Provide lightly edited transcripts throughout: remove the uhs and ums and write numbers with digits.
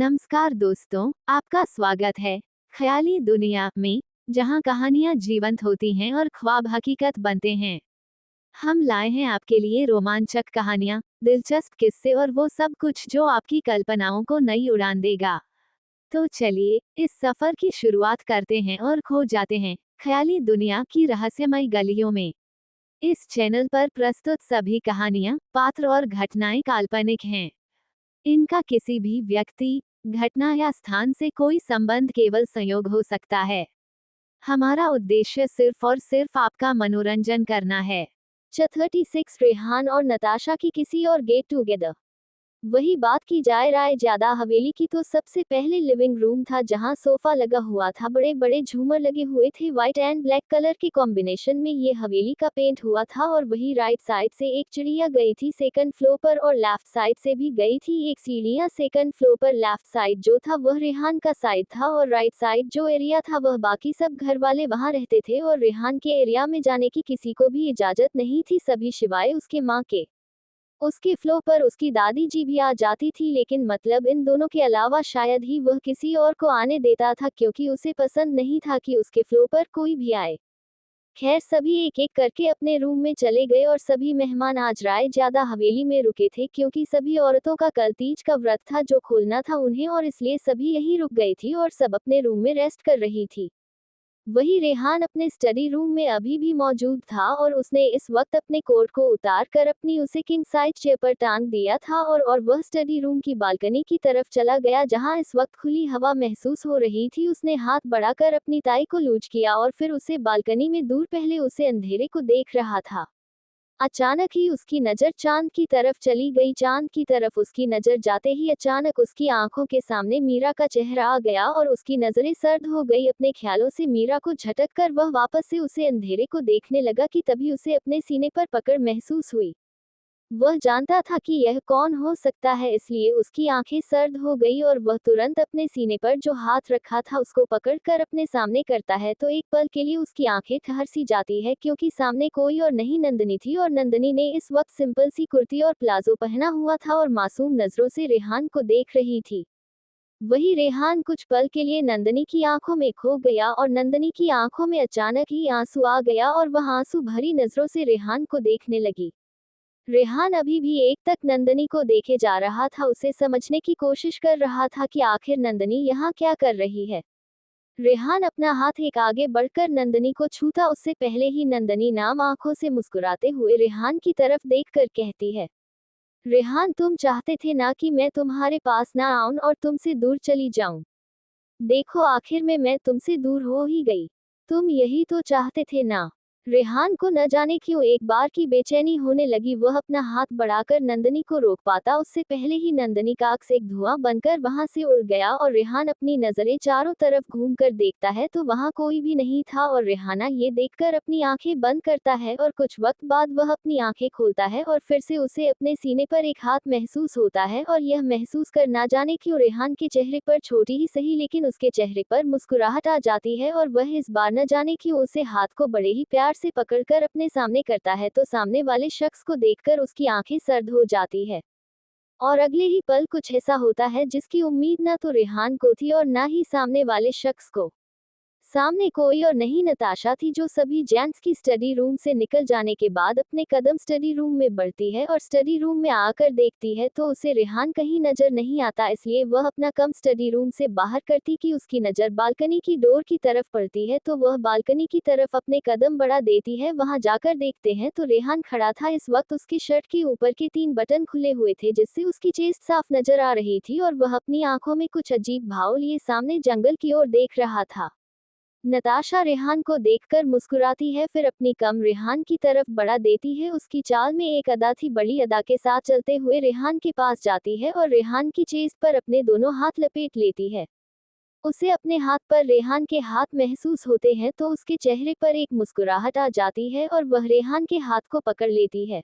नमस्कार दोस्तों, आपका स्वागत है ख्याली दुनिया में, जहां कहानियां जीवंत होती हैं और ख्वाब हकीकत बनते हैं। हम लाए हैं आपके लिए रोमांचक कहानियां, दिलचस्प किस्से और वो सब कुछ जो आपकी कल्पनाओं को नई उड़ान देगा। तो चलिए इस सफर की शुरुआत करते हैं और खो जाते हैं ख्याली दुनिया की रहस्यमय गलियों में। इस चैनल पर प्रस्तुत सभी कहानियां, पात्र और घटनाएं काल्पनिक हैं। इनका किसी भी व्यक्ति, घटना या स्थान से कोई संबंध केवल संयोग हो सकता है। हमारा उद्देश्य सिर्फ और सिर्फ आपका मनोरंजन करना है। 36 रेहान और नताशा की किसी और गेट टुगेदर। वही बात की जाए राय ज्यादा हवेली की तो सबसे पहले लिविंग रूम था जहां सोफा लगा हुआ था, बड़े बड़े झूमर लगे हुए थे, व्हाइट एंड ब्लैक कलर के कॉम्बिनेशन में ये हवेली का पेंट हुआ था। और वही राइट साइड से एक चिड़िया गई थी सेकंड फ्लोर पर और लेफ्ट साइड से भी गई थी एक सीढ़ियां सेकंड फ्लोर पर। लेफ्ट साइड जो था वह रेहान का साइड था और राइट साइड जो एरिया था वह बाकी सब घर वाले वहां रहते थे और रेहान के एरिया में जाने की किसी को भी इजाजत नहीं थी, सभी सिवाय उसके माँ के। उसके फ्लो पर उसकी दादी जी भी आ जाती थी, लेकिन मतलब इन दोनों के अलावा शायद ही वह किसी और को आने देता था क्योंकि उसे पसंद नहीं था कि उसके फ्लो पर कोई भी आए। खैर सभी एक एक करके अपने रूम में चले गए और सभी मेहमान आज राय ज्यादा हवेली में रुके थे क्योंकि सभी औरतों का कल तीज का व्रत था जो खोलना था उन्हें, और इसलिए सभी यहीं रुक गई थी और सब अपने रूम में रेस्ट कर रही थी। वही रेहान अपने स्टडी रूम में अभी भी मौजूद था और उसने इस वक्त अपने कोट को उतार कर अपनी उसे किंग साइज चेयर पर टांग दिया था और वह स्टडी रूम की बालकनी की तरफ चला गया जहां इस वक्त खुली हवा महसूस हो रही थी। उसने हाथ बढ़ाकर अपनी ताई को लूज किया और फिर उसे बालकनी में दूर पहले उसे अंधेरे को देख रहा था। अचानक ही उसकी नजर चांद की तरफ चली गई। चांद की तरफ उसकी नजर जाते ही अचानक उसकी आंखों के सामने मीरा का चेहरा आ गया और उसकी नजरें सर्द हो गई। अपने ख्यालों से मीरा को झटक कर वह वापस से उसे अंधेरे को देखने लगा कि तभी उसे अपने सीने पर पकड़ महसूस हुई। वह जानता था कि यह कौन हो सकता है, इसलिए उसकी आंखें सर्द हो गई और वह तुरंत अपने सीने पर जो हाथ रखा था उसको पकड़कर अपने सामने करता है तो एक पल के लिए उसकी आंखें ठहर सी जाती है क्योंकि सामने कोई और नहीं नंदनी थी और नंदनी ने इस वक्त सिंपल सी कुर्ती और प्लाजो पहना हुआ था और मासूम नजरों से रेहान को देख रही थी। वही रेहान कुछ पल के लिए नंदनी की आंखों में खो गया और नंदनी की आंखों में अचानक ही आंसू आ गया और वह आंसू भरी नजरों से रेहान को देखने लगी। रेहान अभी भी एक तक नंदनी को देखे जा रहा था, उसे समझने की कोशिश कर रहा था कि आखिर नंदनी यहाँ क्या कर रही है। रेहान अपना हाथ एक आगे बढ़कर नंदनी को छूता उससे पहले ही नंदनी नाम आंखों से मुस्कुराते हुए रेहान की तरफ देखकर कहती है, रेहान तुम चाहते थे ना कि मैं तुम्हारे पास ना आऊं और तुमसे दूर चली जाऊं। देखो आखिर में मैं तुमसे दूर हो ही गई। तुम यही तो चाहते थे ना। रेहान को न जाने क्यों एक बार की बेचैनी होने लगी। वह अपना हाथ बढ़ाकर नंदनी को रोक पाता उससे पहले ही नंदनी का अक्स एक धुआं बनकर वहां से उड़ गया और रेहान अपनी नजरें चारों तरफ घूमकर देखता है तो वहां कोई भी नहीं था और रेहाना ये देखकर अपनी आंखें बंद करता है और कुछ वक्त बाद वह अपनी आंखें खोलता है और फिर से उसे अपने सीने पर एक हाथ महसूस होता है और यह महसूस कर ना जाने क्यों रेहान के चेहरे पर छोटी ही सही लेकिन उसके चेहरे पर मुस्कुराहट आ जाती है और वह इस बार न जाने क्यों उसे हाथ को बड़े ही प्यार से पकड़कर अपने सामने करता है तो सामने वाले शख्स को देखकर उसकी आंखें सर्द हो जाती है। और अगले ही पल कुछ ऐसा होता है जिसकी उम्मीद ना तो रेहान को थी और ना ही सामने वाले शख्स को। सामने कोई और नहीं नताशा थी जो सभी जेंट्स की स्टडी रूम से निकल जाने के बाद अपने कदम स्टडी रूम में बढ़ती है और स्टडी रूम में आकर देखती है तो उसे रेहान कहीं नजर नहीं आता, इसलिए वह अपना कम स्टडी रूम से बाहर करती कि उसकी नजर बालकनी की डोर की तरफ पड़ती है तो वह बालकनी की तरफ अपने कदम बढ़ा देती है। वहां जाकर देखते हैं तो रेहान खड़ा था। इस वक्त उसके शर्ट के ऊपर के 3 बटन खुले हुए थे जिससे उसकी चेस्ट साफ नजर आ रही थी और वह अपनी आंखों में कुछ अजीब भाव लिए सामने जंगल की ओर देख रहा था। नताशा रेहान को देखकर मुस्कुराती है, फिर अपनी कम रेहान की तरफ बढ़ा देती है। उसकी चाल में एक अदा थी, बड़ी अदा के साथ चलते हुए रेहान के पास जाती है और रेहान की चेस्ट पर अपने दोनों हाथ लपेट लेती है। उसे अपने हाथ पर रेहान के हाथ महसूस होते हैं तो उसके चेहरे पर एक मुस्कुराहट आ जाती है और वह रेहान के हाथ को पकड़ लेती है।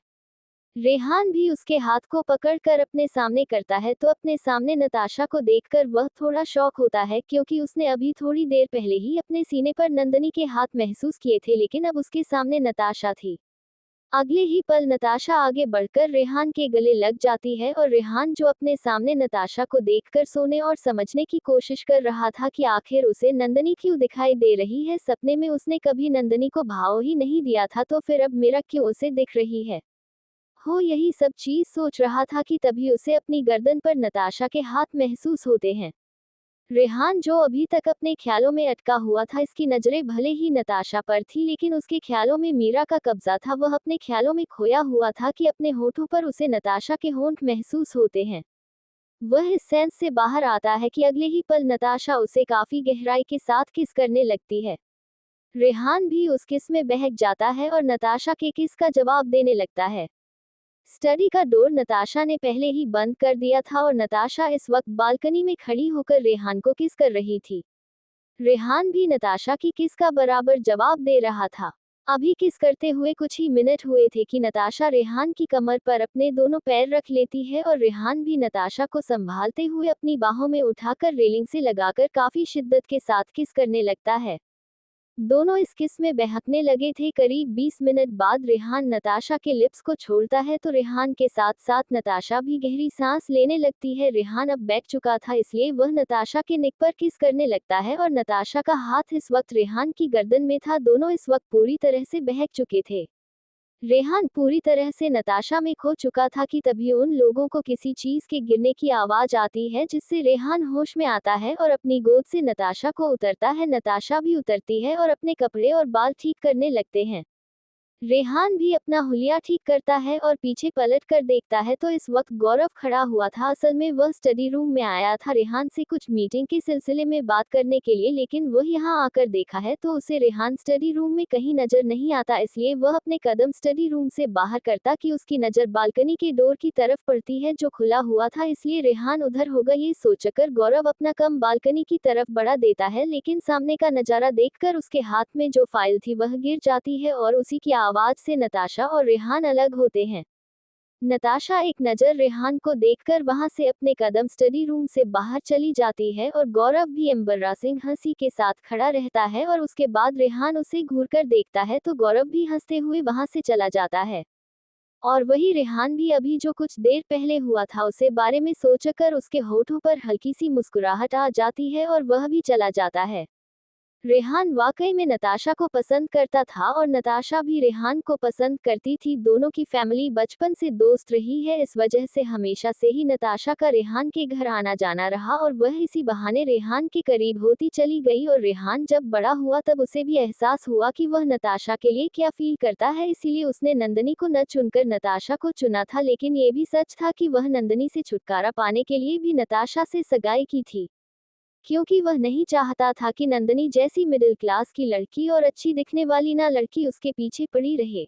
रेहान भी उसके हाथ को पकड़कर अपने सामने करता है तो अपने सामने नताशा को देखकर वह थोड़ा शॉक होता है क्योंकि उसने अभी थोड़ी देर पहले ही अपने सीने पर नंदनी के हाथ महसूस किए थे लेकिन अब उसके सामने नताशा थी। अगले ही पल नताशा आगे बढ़कर रेहान के गले लग जाती है और रेहान जो अपने सामने नताशा को देखकर सोने और समझने की कोशिश कर रहा था कि आखिर उसे नंदनी क्यों दिखाई दे रही है, सपने में उसने कभी नंदनी को भाव ही नहीं दिया था तो फिर अब मेरा क्यों उसे दिख रही है। हो यही सब चीज सोच रहा था कि तभी उसे अपनी गर्दन पर नताशा के हाथ महसूस होते हैं। रेहान जो अभी तक अपने ख्यालों में अटका हुआ था, इसकी नजरें भले ही नताशा पर थी लेकिन उसके ख्यालों में मीरा का कब्जा था। वह अपने ख्यालों में खोया हुआ था कि अपने होठों पर उसे नताशा के होंठ महसूस होते हैं। वह इस सेंस से बाहर आता है कि अगले ही पल नताशा उसे काफी गहराई के साथ किस करने लगती है। रेहान भी उस किस में बहक जाता है और नताशा के किस का जवाब देने लगता है। स्टडी का डोर नताशा ने पहले ही बंद कर दिया था और नताशा इस वक्त बालकनी में खड़ी होकर रेहान को किस कर रही थी। रेहान भी नताशा की किस का बराबर जवाब दे रहा था। अभी किस करते हुए कुछ ही मिनट हुए थे कि नताशा रेहान की कमर पर अपने दोनों पैर रख लेती है और रेहान भी नताशा को संभालते हुए अपनी बाहों में उठाकर रेलिंग से लगाकर काफी शिद्दत के साथ किस करने लगता है। दोनों इस किस में बहकने लगे थे। करीब 20 मिनट बाद रेहान नताशा के लिप्स को छोड़ता है तो रेहान के साथ साथ नताशा भी गहरी सांस लेने लगती है। रेहान अब बैठ चुका था इसलिए वह नताशा के नेक पर किस करने लगता है और नताशा का हाथ इस वक्त रेहान की गर्दन में था। दोनों इस वक्त पूरी तरह से बहक चुके थे। रेहान पूरी तरह से नताशा में खो चुका था कि तभी उन लोगों को किसी चीज के गिरने की आवाज आती है जिससे रेहान होश में आता है और अपनी गोद से नताशा को उतरता है। नताशा भी उतरती है और अपने कपड़े और बाल ठीक करने लगते हैं। रेहान भी अपना हुलिया ठीक करता है और पीछे पलट कर देखता है तो इस वक्त गौरव खड़ा हुआ था। असल में वह स्टडी रूम में आया था रेहान से कुछ मीटिंग के सिलसिले में बात करने के लिए, लेकिन वह यहाँ आकर देखा है तो उसे रेहान स्टडी रूम में कहीं नजर नहीं आता, इसलिए वह अपने कदम स्टडी रूम से बाहर करता कि उसकी नजर बालकनी के डोर की तरफ पड़ती है जो खुला हुआ था, इसलिए रेहान उधर होगा ये सोचकर गौरव अपना कम बालकनी की तरफ बढ़ा देता है। लेकिन सामने का नजारा देखकर उसके हाथ में जो फाइल थी वह गिर जाती है और उसी की आवाज से नताशा और रेहान अलग होते हैं। नताशा एक नजर रेहान को देखकर वहां से अपने कदम स्टडी रूम से बाहर चली जाती है और गौरव भी एम्बरासिंग हंसी के साथ खड़ा रहता है और उसके बाद रेहान उसे घूरकर देखता है तो गौरव भी हंसते हुए वहां से चला जाता है। और वही रेहान भी अभी जो कुछ देर पहले हुआ था उसे बारे में सोचकर उसके होठों पर हल्की सी मुस्कुराहट आ जाती है और वह भी चला जाता है। रेहान वाकई में नताशा को पसंद करता था और नताशा भी रेहान को पसंद करती थी। दोनों की फैमिली बचपन से दोस्त रही है, इस वजह से हमेशा से ही नताशा का रेहान के घर आना जाना रहा और वह इसी बहाने रेहान के करीब होती चली गई। और रेहान जब बड़ा हुआ तब उसे भी एहसास हुआ कि वह नताशा के लिए क्या फील करता है, इसीलिए उसने नंदनी को न चुनकर नताशा को चुना था। लेकिन ये भी सच था कि वह नंदनी से छुटकारा पाने के लिए भी नताशा से सगाई की थी, क्योंकि वह नहीं चाहता था कि नंदनी जैसी मिडिल क्लास की लड़की और अच्छी दिखने वाली ना लड़की उसके पीछे पड़ी रहे।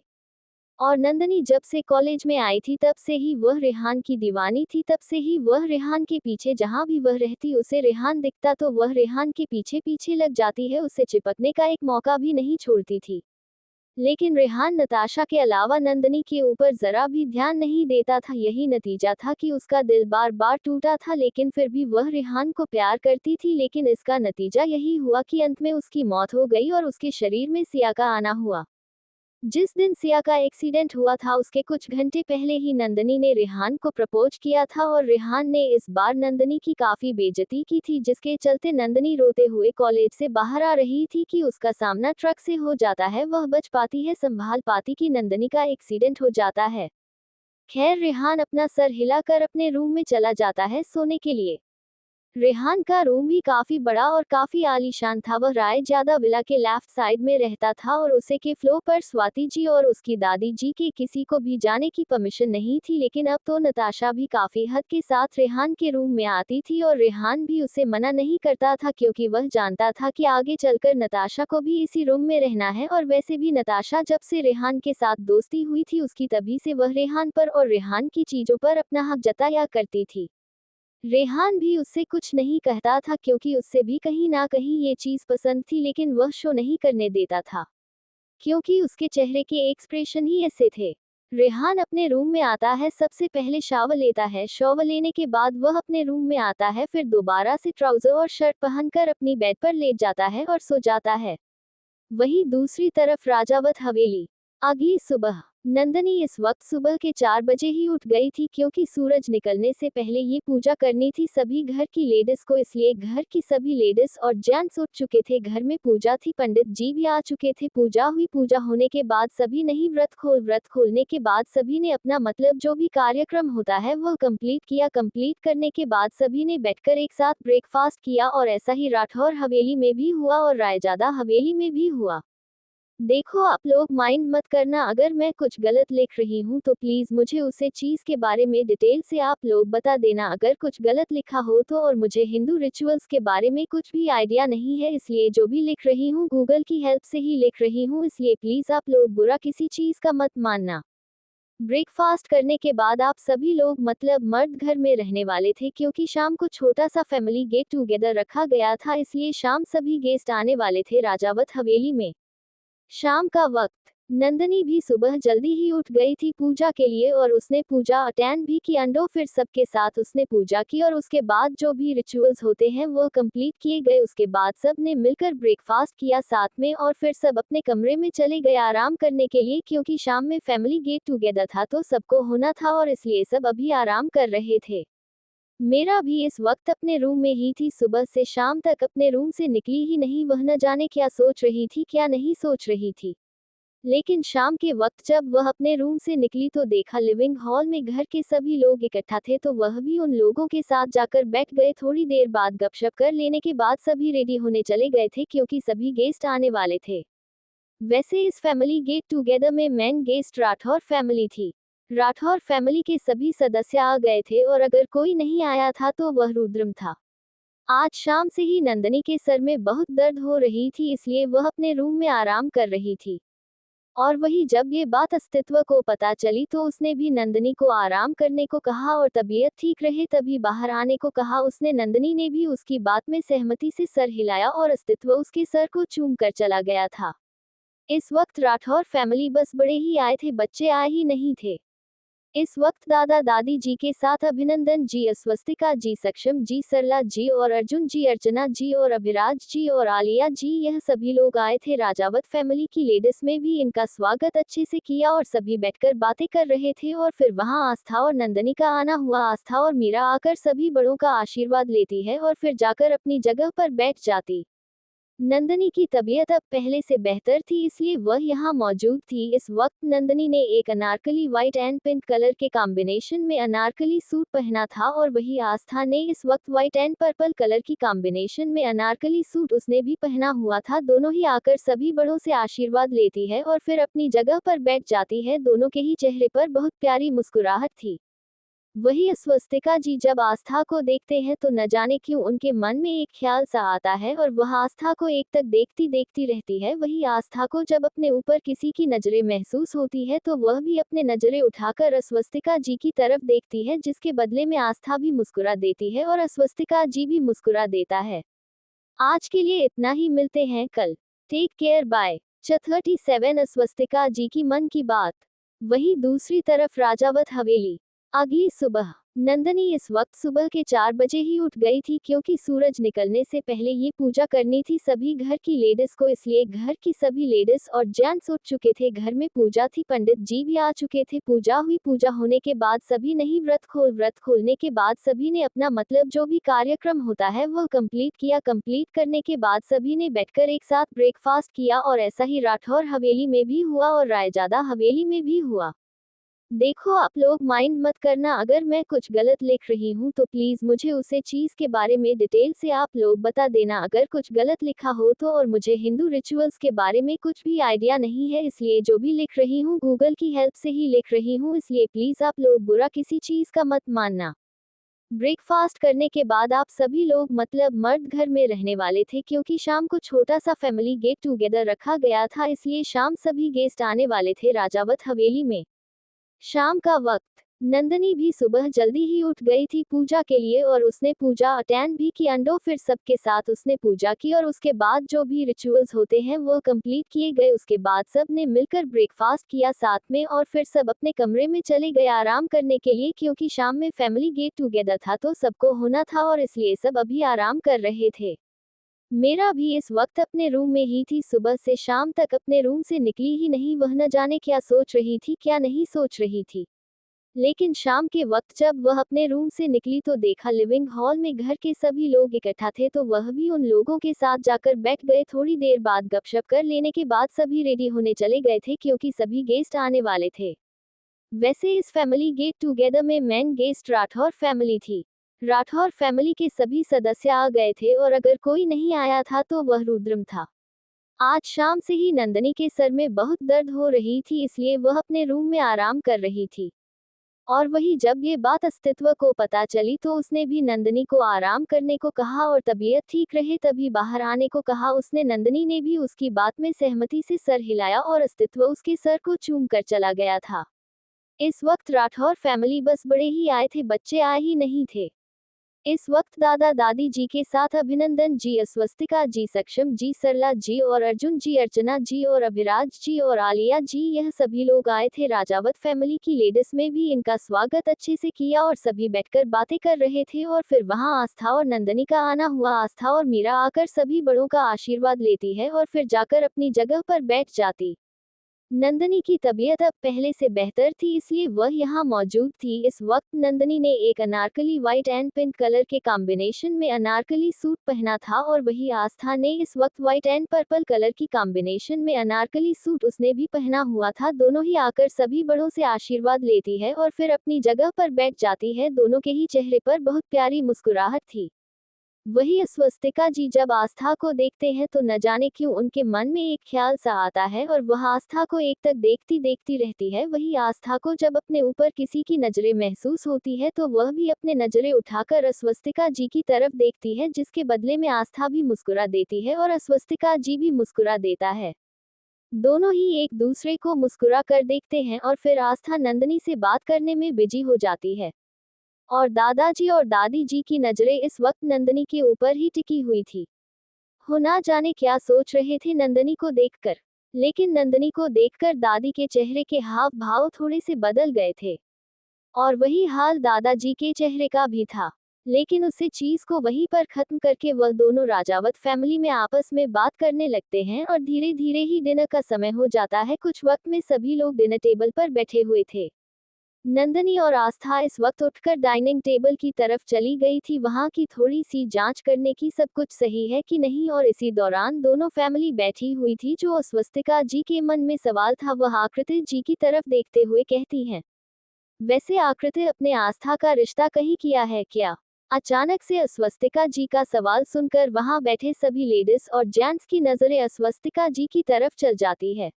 और नंदनी जब से कॉलेज में आई थी तब से ही वह रेहान की दीवानी थी, तब से ही वह रेहान के पीछे, जहां भी वह रहती उसे रेहान दिखता तो वह रेहान के पीछे पीछे लग जाती है, उससे चिपकने का एक मौका भी नहीं छोड़ती थी। लेकिन रेहान नताशा के अलावा नंदनी के ऊपर जरा भी ध्यान नहीं देता था, यही नतीजा था कि उसका दिल बार बार टूटा था। लेकिन फिर भी वह रेहान को प्यार करती थी, लेकिन इसका नतीजा यही हुआ कि अंत में उसकी मौत हो गई और उसके शरीर में सिया का आना हुआ। जिस दिन सिया का एक्सीडेंट हुआ था उसके कुछ घंटे पहले ही नंदनी ने रेहान को प्रपोज किया था और रेहान ने इस बार नंदनी की काफी बेइज्जती की थी, जिसके चलते नंदनी रोते हुए कॉलेज से बाहर आ रही थी कि उसका सामना ट्रक से हो जाता है, वह बच पाती है, संभाल पाती कि नंदनी का एक्सीडेंट हो जाता है। खैर रेहान अपना सर हिलाकर अपने रूम में चला जाता है सोने के लिए। रेहान का रूम भी काफी बड़ा और काफी आलीशान था। वह राय ज्यादा विला के लेफ्ट साइड में रहता था और उसे के फ्लोर पर स्वाति जी और उसकी दादी जी के किसी को भी जाने की परमिशन नहीं थी। लेकिन अब तो नताशा भी काफी हद के साथ रेहान के रूम में आती थी और रेहान भी उसे मना नहीं करता था, क्योंकि वह जानता था कि आगे चलकर नताशा को भी इसी रूम में रहना है। और वैसे भी नताशा जब से रेहान के साथ दोस्ती हुई थी उसकी तभी से वह रेहान पर और रेहान की चीजों पर अपना हक जताया करती थी। रेहान भी उससे कुछ नहीं कहता था, क्योंकि उससे भी कहीं ना कहीं ये चीज पसंद थी, लेकिन वह शो नहीं करने देता था, क्योंकि उसके चेहरे के एक्सप्रेशन ही ऐसे थे। रेहान अपने रूम में आता है, सबसे पहले शावर लेता है, शावर लेने के बाद वह अपने रूम में आता है, फिर दोबारा से ट्राउजर और शर्ट पहनकर अपनी बेड पर लेट जाता है और सो जाता है। वहीं दूसरी तरफ राजावत हवेली। अगली सुबह नंदनी इस वक्त सुबह के 4 बजे ही उठ गई थी क्योंकि सूरज निकलने से पहले ये पूजा करनी थी सभी घर की लेडीज को, इसलिए घर की सभी लेडीज और जेंट्स उठ चुके थे। घर में पूजा थी, पंडित जी भी आ चुके थे। पूजा हुई, पूजा होने के बाद सभी ने ही व्रत खोलने के बाद सभी ने अपना मतलब जो भी कार्यक्रम होता है वह कंप्लीट किया। कंप्लीट करने के बाद सभी ने बैठकर एक साथ ब्रेकफास्ट किया और ऐसा ही राठौर हवेली में भी हुआ और रायजादा हवेली में भी हुआ। देखो आप लोग माइंड मत करना, अगर मैं कुछ गलत लिख रही हूँ तो प्लीज मुझे उसे चीज के बारे में डिटेल से आप लोग बता देना अगर कुछ गलत लिखा हो तो। और मुझे हिंदू रिचुअल्स के बारे में कुछ भी आइडिया नहीं है, इसलिए जो भी लिख रही हूँ गूगल की हेल्प से ही लिख रही हूँ, इसलिए प्लीज आप लोग बुरा किसी चीज का मत मानना। ब्रेकफास्ट करने के बाद आप सभी लोग मतलब मर्द घर में रहने वाले थे क्योंकि शाम को छोटा सा फैमिली गेट टुगेदर रखा गया था, इसलिए शाम सभी गेस्ट आने वाले थे राजावत हवेली में। शाम का वक्त नंदनी भी सुबह जल्दी ही उठ गई थी पूजा के लिए और उसने पूजा अटेंड भी की अंडो, फिर सबके साथ उसने पूजा की और उसके बाद जो भी रिचुअल्स होते हैं वो कंप्लीट किए गए। उसके बाद सब ने मिलकर ब्रेकफास्ट किया साथ में और फिर सब अपने कमरे में चले गए आराम करने के लिए क्योंकि शाम में फैमिली गेट टुगेदर था तो सबको होना था और इसलिए सब अभी आराम कर रहे थे। मेरा भी इस वक्त अपने रूम में ही थी, सुबह से शाम तक अपने रूम से निकली ही नहीं, वह न जाने क्या सोच रही थी क्या नहीं सोच रही थी। लेकिन शाम के वक्त जब वह अपने रूम से निकली तो देखा लिविंग हॉल में घर के सभी लोग इकट्ठा थे तो वह भी उन लोगों के साथ जाकर बैठ गए। थोड़ी देर बाद गपशप कर लेने के बाद सभी रेडी होने चले गए थे क्योंकि सभी गेस्ट आने वाले थे। वैसे इस फैमिली गेट टुगेदर में मेन गेस्ट राठौर फैमिली थी। राठौर फैमिली के सभी सदस्य आ गए थे और अगर कोई नहीं आया था तो वह रुद्रम था। आज शाम से ही नंदनी के सर में बहुत दर्द हो रही थी, इसलिए वह अपने रूम में आराम कर रही थी। और वही जब ये बात अस्तित्व को पता चली तो उसने भी नंदनी को आराम करने को कहा और तबीयत ठीक रहे तभी बाहर आने को कहा उसने। नंदनी ने भी उसकी बात में सहमति से सर हिलाया और अस्तित्व उसके सर को चूम कर चला गया था। इस वक्त राठौर फैमिली बस बड़े ही आए थे, बच्चे आए ही नहीं थे। इस वक्त दादा दादी जी के साथ अभिनंदन जी, अस्वस्तिका जी, सक्षम जी, सरला जी और अर्जुन जी, अर्चना जी और अभिराज जी और आलिया जी, यह सभी लोग आए थे। राजावत फैमिली की लेडीज में भी इनका स्वागत अच्छे से किया और सभी बैठकर बातें कर रहे थे। और फिर वहां आस्था और नंदनी का आना हुआ। आस्था और मीरा आकर सभी बड़ों का आशीर्वाद लेती है और फिर जाकर अपनी जगह पर बैठ जाती। नंदनी की तबीयत अब पहले से बेहतर थी इसलिए वह यहाँ मौजूद थी। इस वक्त नंदनी ने एक Anarkali white and pink colour के कॉम्बिनेशन में अनारकली सूट पहना था और वही आस्था ने इस वक्त व्हाइट एंड पर्पल कलर की कॉम्बिनेशन में अनारकली सूट उसने भी पहना हुआ था। दोनों ही आकर सभी बड़ों से आशीर्वाद लेती है और फिर अपनी जगह पर बैठ जाती है। दोनों के ही चेहरे पर बहुत प्यारी मुस्कुराहट थी। वही अस्वस्तिका जी जब आस्था को देखते हैं तो न जाने क्यों उनके मन में एक ख्याल सा आता है और वह आस्था को एक तक देखती देखती रहती है। वही आस्था को जब अपने ऊपर किसी की नजरें महसूस होती है तो वह भी अपने नजरें उठाकर अस्वस्तिका जी की तरफ देखती है, जिसके बदले में आस्था भी मुस्कुरा देती है और अस्वस्तिका जी भी मुस्कुरा देता है। आज के लिए इतना ही, मिलते हैं कल। Take care, bye. 37 अस्वस्तिका जी की मन की बात। वही दूसरी तरफ राजावत हवेली। अगली सुबह नंदनी इस वक्त सुबह के 4 बजे ही उठ गई थी क्योंकि सूरज निकलने से पहले ये पूजा करनी थी सभी घर की लेडीज को, इसलिए घर की सभी लेडीज और जेंट्स उठ चुके थे। घर में पूजा थी, पंडित जी भी आ चुके थे। पूजा हुई, पूजा होने के बाद सभी ने ही व्रत खोलने के बाद सभी ने अपना मतलब जो भी कार्यक्रम होता है वह कंप्लीट किया। कंप्लीट करने के बाद सभी ने बैठकर एक साथ ब्रेकफास्ट किया और ऐसा ही राठौर हवेली में भी हुआ और रायजादा हवेली में भी हुआ। देखो आप लोग माइंड मत करना, अगर मैं कुछ गलत लिख रही हूँ तो प्लीज मुझे उसे चीज के बारे में डिटेल से आप लोग बता देना अगर कुछ गलत लिखा हो तो। और मुझे हिंदू रिचुअल्स के बारे में कुछ भी आइडिया नहीं है, इसलिए जो भी लिख रही हूँ गूगल की हेल्प से ही लिख रही हूँ, इसलिए प्लीज आप लोग बुरा किसी चीज का मत मानना। ब्रेकफास्ट करने के बाद आप सभी लोग मतलब मर्द घर में रहने वाले थे क्योंकि शाम को छोटा सा फैमिली गेट टुगेदर रखा गया था, इसलिए शाम सभी गेस्ट आने वाले थे राजावत हवेली में। शाम का वक्त नंदनी भी सुबह जल्दी ही उठ गई थी पूजा के लिए और उसने पूजा अटेंड भी की अंडो, फिर सबके साथ उसने पूजा की और उसके बाद जो भी रिचुअल्स होते हैं वो कंप्लीट किए गए। उसके बाद सब ने मिलकर ब्रेकफास्ट किया साथ में और फिर सब अपने कमरे में चले गए आराम करने के लिए क्योंकि शाम में फैमिली गेट टुगेदर था तो सबको होना था और इसलिए सब अभी आराम कर रहे थे। मेरा भी इस वक्त अपने रूम में ही थी, सुबह से शाम तक अपने रूम से निकली ही नहीं। वह न जाने क्या सोच रही थी, क्या नहीं सोच रही थी। लेकिन शाम के वक्त जब वह अपने रूम से निकली तो देखा लिविंग हॉल में घर के सभी लोग इकट्ठा थे, तो वह भी उन लोगों के साथ जाकर बैठ गए। थोड़ी देर बाद गपशप कर लेने के बाद सभी रेडी होने चले गए थे, क्योंकि सभी गेस्ट आने वाले थे। वैसे इस फैमिली गेट टुगेदर में मेन गेस्ट राठौर फैमिली थी। राठौर फैमिली के सभी सदस्य आ गए थे, और अगर कोई नहीं आया था तो वह रुद्रम था। आज शाम से ही नंदनी के सर में बहुत दर्द हो रही थी, इसलिए वह अपने रूम में आराम कर रही थी। और वही जब ये बात अस्तित्व को पता चली तो उसने भी नंदनी को आराम करने को कहा और तबीयत ठीक रहे तभी बाहर आने को कहा उसने। नंदनी ने भी उसकी बात में सहमति से सर हिलाया और अस्तित्व उसके सर को चूम कर चला गया था। इस वक्त राठौर फैमिली बस बड़े ही आए थे, बच्चे आए ही नहीं थे। इस वक्त दादा दादी जी के साथ अभिनंदन जी, अस्वस्तिका जी, सक्षम जी, सरला जी और अर्जुन जी, अर्चना जी और अभिराज जी और आलिया जी, यह सभी लोग आए थे। राजावत फैमिली की लेडीज में भी इनका स्वागत अच्छे से किया और सभी बैठकर बातें कर रहे थे। और फिर वहां आस्था और नंदनी का आना हुआ। आस्था और मीरा आकर सभी बड़ों का आशीर्वाद लेती है और फिर जाकर अपनी जगह पर बैठ जाती। नंदनी की तबीयत अब पहले से बेहतर थी, इसलिए वह यहाँ मौजूद थी। इस वक्त नंदनी ने एक Anarkali white and pink colour के कॉम्बिनेशन में अनारकली सूट पहना था, और वही आस्था ने इस वक्त व्हाइट एंड पर्पल कलर की कॉम्बिनेशन में अनारकली सूट उसने भी पहना हुआ था। दोनों ही आकर सभी बड़ों से आशीर्वाद लेती है और फिर अपनी जगह पर बैठ जाती है। दोनों के ही चेहरे पर बहुत प्यारी मुस्कुराहट थी। वही अस्वस्तिका जी जब आस्था को देखते हैं तो न जाने क्यों उनके मन में एक ख्याल सा आता है और वह आस्था को एक तक देखती देखती रहती है। वही आस्था को जब अपने ऊपर किसी की नजरें महसूस होती है तो वह भी अपने नजरें उठाकर अस्वस्तिका जी की तरफ देखती है, जिसके बदले में आस्था भी मुस्कुरा देती है और अस्वस्तिका जी भी मुस्कुरा देता है। दोनों ही एक दूसरे को मुस्कुरा कर देखते हैं और फिर आस्था नंदनी से बात करने में बिजी हो जाती है। और दादाजी और दादी जी की नजरें इस वक्त नंदनी के ऊपर ही टिकी हुई थी। हो ना जाने क्या सोच रहे थे नंदनी को देखकर। लेकिन नंदनी को देखकर दादी के चेहरे के हाव भाव थोड़े से बदल गए थे। और वही हाल दादाजी के चेहरे का भी था। लेकिन उसे चीज को वहीं पर खत्म करके वह दोनों राजावत फैमिली में आपस में बात करने लगते हैं और धीरे धीरे ही डिनर का समय हो जाता है। कुछ वक्त में सभी लोग डिनर टेबल पर बैठे हुए थे। नंदनी और आस्था इस वक्त उठकर डाइनिंग टेबल की तरफ चली गई थी, वहां की थोड़ी सी जांच करने की सब कुछ सही है कि नहीं। और इसी दौरान दोनों फैमिली बैठी हुई थी। जो अस्वस्तिका जी के मन में सवाल था वह आकृति जी की तरफ देखते हुए कहती हैं, वैसे आकृति अपने आस्था का रिश्ता कहीं किया है क्या? अचानक से अस्वस्तिका जी का सवाल सुनकर वहां बैठे सभी लेडीज और जेंट्स की नजरें अस्वस्तिका जी की तरफ चल जाती है।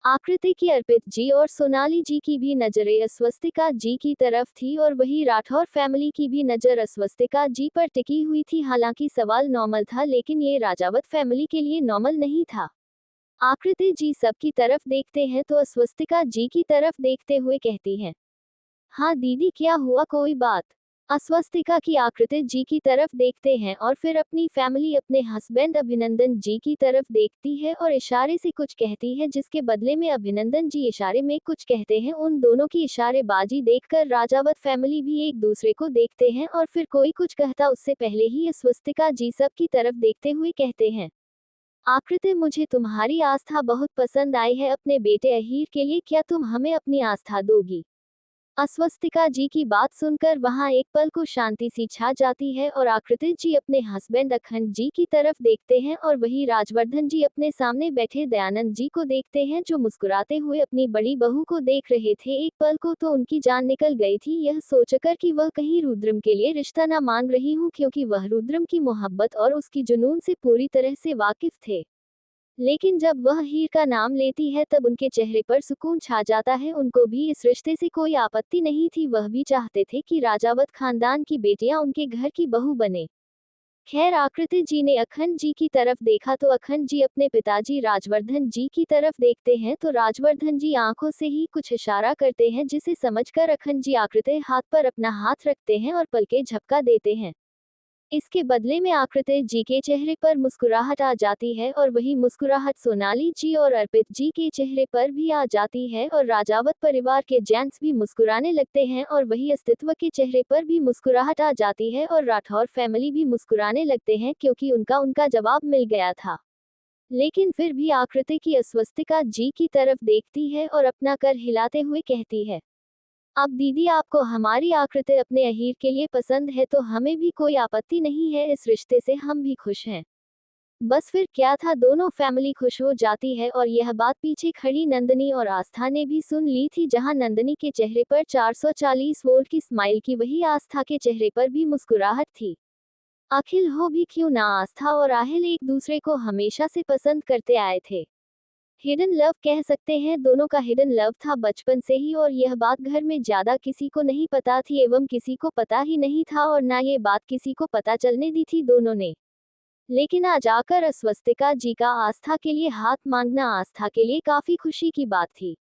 आकृति की, अर्पित जी और सोनाली जी की भी नजरें अस्वस्तिका जी की तरफ थी और वही राठौर फैमिली की भी नजर अस्वस्तिका जी पर टिकी हुई थी। हालांकि सवाल नॉर्मल था, लेकिन ये राजावत फैमिली के लिए नॉर्मल नहीं था। आकृति जी सबकी तरफ देखते हैं तो अस्वस्तिका जी की तरफ देखते हुए कहती हैं, हाँ दीदी क्या हुआ, कोई बात? अस्वस्तिका की आकृति जी की तरफ देखते हैं और फिर अपनी फैमिली अपने हस्बैंड अभिनंदन जी की तरफ देखती है और इशारे से कुछ कहती है, जिसके बदले में अभिनंदन जी इशारे में कुछ कहते हैं। उन दोनों की इशारेबाजी देखकर राजावत फैमिली भी एक दूसरे को देखते हैं और फिर कोई कुछ कहता उससे पहले ही अस्वस्तिका जी सब की तरफ देखते हुए कहते हैं, आकृति मुझे तुम्हारी आस्था बहुत पसंद आई है, अपने बेटे अहीर के लिए क्या तुम हमें अपनी आस्था दोगी? अस्वस्तिका जी की बात सुनकर वहां एक पल को शांति सी छा जाती है और आकृति जी अपने हस्बैंड अखंड जी की तरफ देखते हैं और वही राजवर्धन जी अपने सामने बैठे दयानंद जी को देखते हैं, जो मुस्कुराते हुए अपनी बड़ी बहू को देख रहे थे। एक पल को तो उनकी जान निकल गई थी, यह सोचकर कि वह कहीं रुद्रम के लिए रिश्ता ना मांग रही हूँ, क्योंकि वह रुद्रम की मोहब्बत और उसकी जुनून से पूरी तरह से वाकिफ थे। लेकिन जब वह हीर का नाम लेती है तब उनके चेहरे पर सुकून छा जाता है। उनको भी इस रिश्ते से कोई आपत्ति नहीं थी, वह भी चाहते थे कि राजावत खानदान की बेटियां उनके घर की बहू बने। खैर आकृति जी ने अखंड जी की तरफ देखा तो अखंड जी अपने पिताजी राजवर्धन जी की तरफ देखते हैं तो राजवर्धन जी आंखों से ही कुछ इशारा करते हैं, जिसे समझकर अखंड जी आकृति हाथ पर अपना हाथ रखते हैं और पलके झपका देते हैं। इसके बदले में आकृति जी के चेहरे पर मुस्कुराहट आ जाती है और वही मुस्कुराहट सोनाली जी और अर्पित जी के चेहरे पर भी आ जाती है और राजावत परिवार के जेंट्स भी मुस्कुराने लगते हैं और वही अस्तित्व के चेहरे पर भी मुस्कुराहट आ जाती है और राठौर फैमिली भी मुस्कुराने लगते हैं क्योंकि उनका जवाब मिल गया था। लेकिन फिर भी आकृति की अस्वस्तिका जी की तरफ देखती है और अपना कर हिलाते हुए कहती है, अब दीदी आपको हमारी आकृति अपने अहीर के लिए पसंद है तो हमें भी कोई आपत्ति नहीं है, इस रिश्ते से हम भी खुश हैं। बस फिर क्या था, दोनों फैमिली खुश हो जाती है और यह बात पीछे खड़ी नंदनी और आस्था ने भी सुन ली थी, जहां नंदनी के चेहरे पर 440 वोल्ट की स्माइल की वही आस्था के चेहरे पर भी मुस्कुराहट थी। आखिर हो भी क्यों ना, आस्था और आहिल एक दूसरे को हमेशा से पसंद करते आए थे। हिडन लव कह सकते हैं, दोनों का हिडन लव था बचपन से ही और यह बात घर में ज्यादा किसी को नहीं पता थी एवं किसी को पता ही नहीं था और ना ये बात किसी को पता चलने दी थी दोनों ने। लेकिन आज आकर अस्वस्तिका जी का आस्था के लिए हाथ मांगना आस्था के लिए काफी खुशी की बात थी।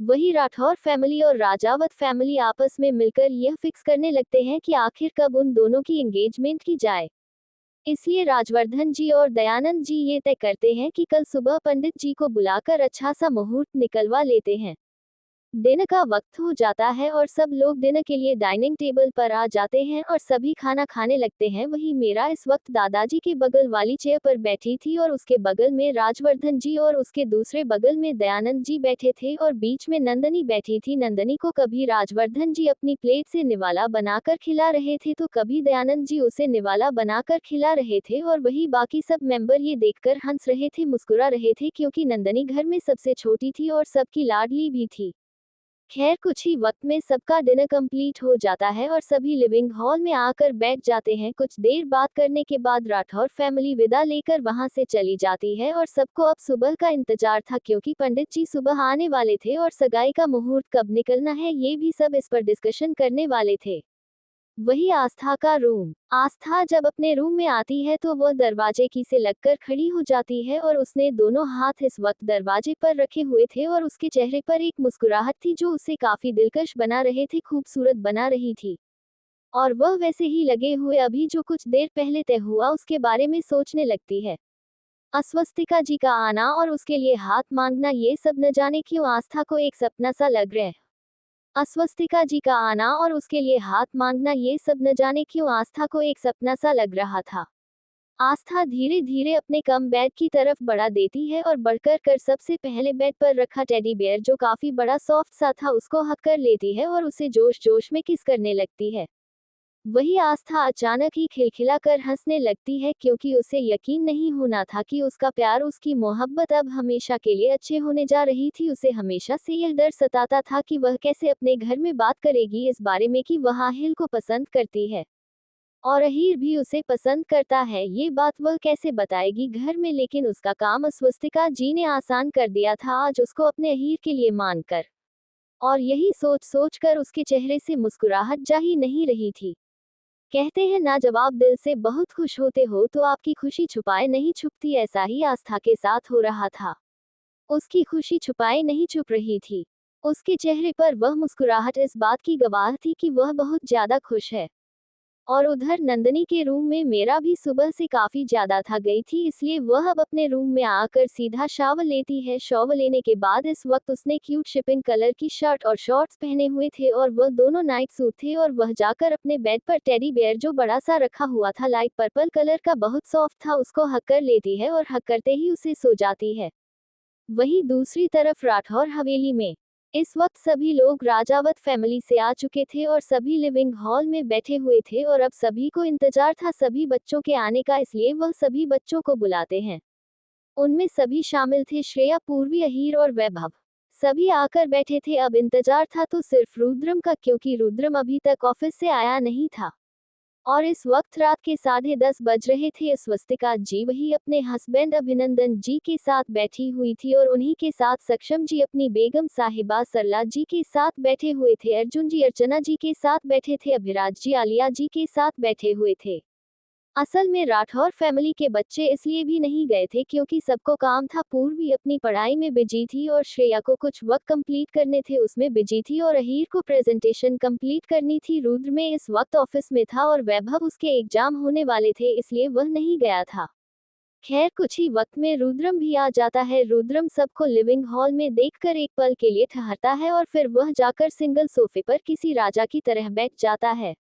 वही राठौर फैमिली और राजावत फैमिली आपस में मिलकर यह फिक्स करने लगते हैं कि आखिर कब उन दोनों की एंगेजमेंट की जाए। इसलिए राजवर्धन जी और दयानंद जी ये तय करते हैं कि कल सुबह पंडित जी को बुलाकर अच्छा सा मुहूर्त निकलवा लेते हैं। दिन का वक्त हो जाता है और सब लोग डिनर के लिए डाइनिंग टेबल पर आ जाते हैं और सभी खाना खाने लगते हैं। वही मीरा इस वक्त दादाजी के बगल वाली चेयर पर बैठी थी और उसके बगल में राजवर्धन जी और उसके दूसरे बगल में दयानंद जी बैठे थे और बीच में नंदनी बैठी थी। नंदनी को कभी राजवर्धन जी अपनी प्लेट से निवाला बनाकर खिला रहे थे तो कभी दयानंद जी उसे निवाला बनाकर खिला रहे थे और वही बाकी सब मेंबर ये देखकर हंस रहे थे, मुस्कुरा रहे थे, क्योंकि नंदनी घर में सबसे छोटी थी और सबकी लाडली भी थी। खैर कुछ ही वक्त में सबका डिनर कंप्लीट हो जाता है और सभी लिविंग हॉल में आकर बैठ जाते हैं। कुछ देर बात करने के बाद राठौर फैमिली विदा लेकर वहां से चली जाती है और सबको अब सुबह का इंतजार था, क्योंकि पंडित जी सुबह आने वाले थे और सगाई का मुहूर्त कब निकलना है ये भी सब इस पर डिस्कशन करने वाले थे। वही आस्था का रूम। आस्था जब अपने रूम में आती है तो वह दरवाजे की से लगकर खड़ी हो जाती है और उसने दोनों हाथ इस वक्त दरवाजे पर रखे हुए थे और उसके चेहरे पर एक मुस्कुराहट थी जो उसे काफी दिलकश बना रहे थे, खूबसूरत बना रही थी। और वह वैसे ही लगे हुए अभी जो कुछ देर पहले तय हुआ उसके बारे में सोचने लगती है। अस्वस्तिका जी का आना और उसके लिए हाथ मांगना ये सब न जाने क्यों आस्था को एक सपना सा लग रहा है। अस्वस्तिका जी का आना और उसके लिए हाथ मांगना ये सब न जाने क्यों आस्था को एक सपना सा लग रहा था। आस्था धीरे धीरे अपने कम बेड की तरफ बढ़ा देती है और बढ़कर कर सबसे पहले बेड पर रखा टेडी बेयर जो काफी बड़ा सॉफ्ट सा था उसको हक कर लेती है और उसे जोश जोश में किस करने लगती है। वही आस्था अचानक ही खिलखिला कर हंसने लगती है, क्योंकि उसे यकीन नहीं होना था कि उसका प्यार, उसकी मोहब्बत अब हमेशा के लिए अच्छे होने जा रही थी। उसे हमेशा से यह डर सताता था कि वह कैसे अपने घर में बात करेगी इस बारे में कि वह आहिल को पसंद करती है और अहीर भी उसे पसंद करता है। ये बात वह कैसे बताएगी घर में, लेकिन उसका काम अस्वस्तिका जी ने आसान कर दिया था आज उसको अपने अहीर के लिए मानकर। और यही सोच सोच कर उसके चेहरे से मुस्कुराहट जा ही नहीं रही थी। कहते हैं ना, जब आप दिल से बहुत खुश होते हो तो आपकी खुशी छुपाए नहीं छुपती, ऐसा ही आस्था के साथ हो रहा था। उसकी खुशी छुपाए नहीं छुप रही थी। उसके चेहरे पर वह मुस्कुराहट इस बात की गवाह थी कि वह बहुत ज्यादा खुश है। और उधर नंदनी के रूम में मेरा भी सुबह से काफी ज्यादा थक गई थी, इसलिए वह अब अपने रूम में आकर सीधा शावर लेती है। शावर लेने के बाद इस वक्त उसने क्यूट शिपिंग कलर की शर्ट और शॉर्ट्स पहने हुए थे और वह दोनों नाइट सूट थे और वह जाकर अपने बेड पर टेडी बेयर जो बड़ा सा रखा हुआ था लाइट पर्पल कलर का, बहुत सॉफ्ट था, उसको हक कर लेती है और हक करते ही उसे सो जाती है। वहीं दूसरी तरफ राठौर हवेली में इस वक्त सभी लोग राजावत फैमिली से आ चुके थे और सभी लिविंग हॉल में बैठे हुए थे और अब सभी को इंतजार था सभी बच्चों के आने का, इसलिए वह सभी बच्चों को बुलाते हैं। उनमें सभी शामिल थे, श्रेया, पूर्वी, अहीर और वैभव। सभी आकर बैठे थे। अब इंतजार था तो सिर्फ रुद्रम का, क्योंकि रुद्रम अभी तक ऑफिस से आया नहीं था और इस वक्त रात के 10:30 बज रहे थे। स्वस्तिका जी वही अपने हस्बैंड अभिनंदन जी के साथ बैठी हुई थी और उन्हीं के साथ सक्षम जी अपनी बेगम साहिबा सरला जी के साथ बैठे हुए थे, अर्जुन जी अर्चना जी के साथ बैठे थे, अभिराज जी आलिया जी के साथ बैठे हुए थे। असल में राठौर फैमिली के बच्चे इसलिए भी नहीं गए थे क्योंकि सबको काम था। पूर्वी अपनी पढ़ाई में बिजी थी और श्रेया को कुछ वर्क कंप्लीट करने थे, उसमें बिजी थी, और अहीर को प्रेजेंटेशन कंप्लीट करनी थी। रुद्र में इस वक्त ऑफिस में था और वैभव उसके एग्जाम होने वाले थे, इसलिए वह नहीं गया था। खैर कुछ ही वक्त में रुद्रम भी आ जाता है। रुद्रम सबको लिविंग हॉल में देखकर एक पल के लिए ठहरता है और फिर वह जाकर सिंगल सोफे पर किसी राजा की तरह बैठ जाता है।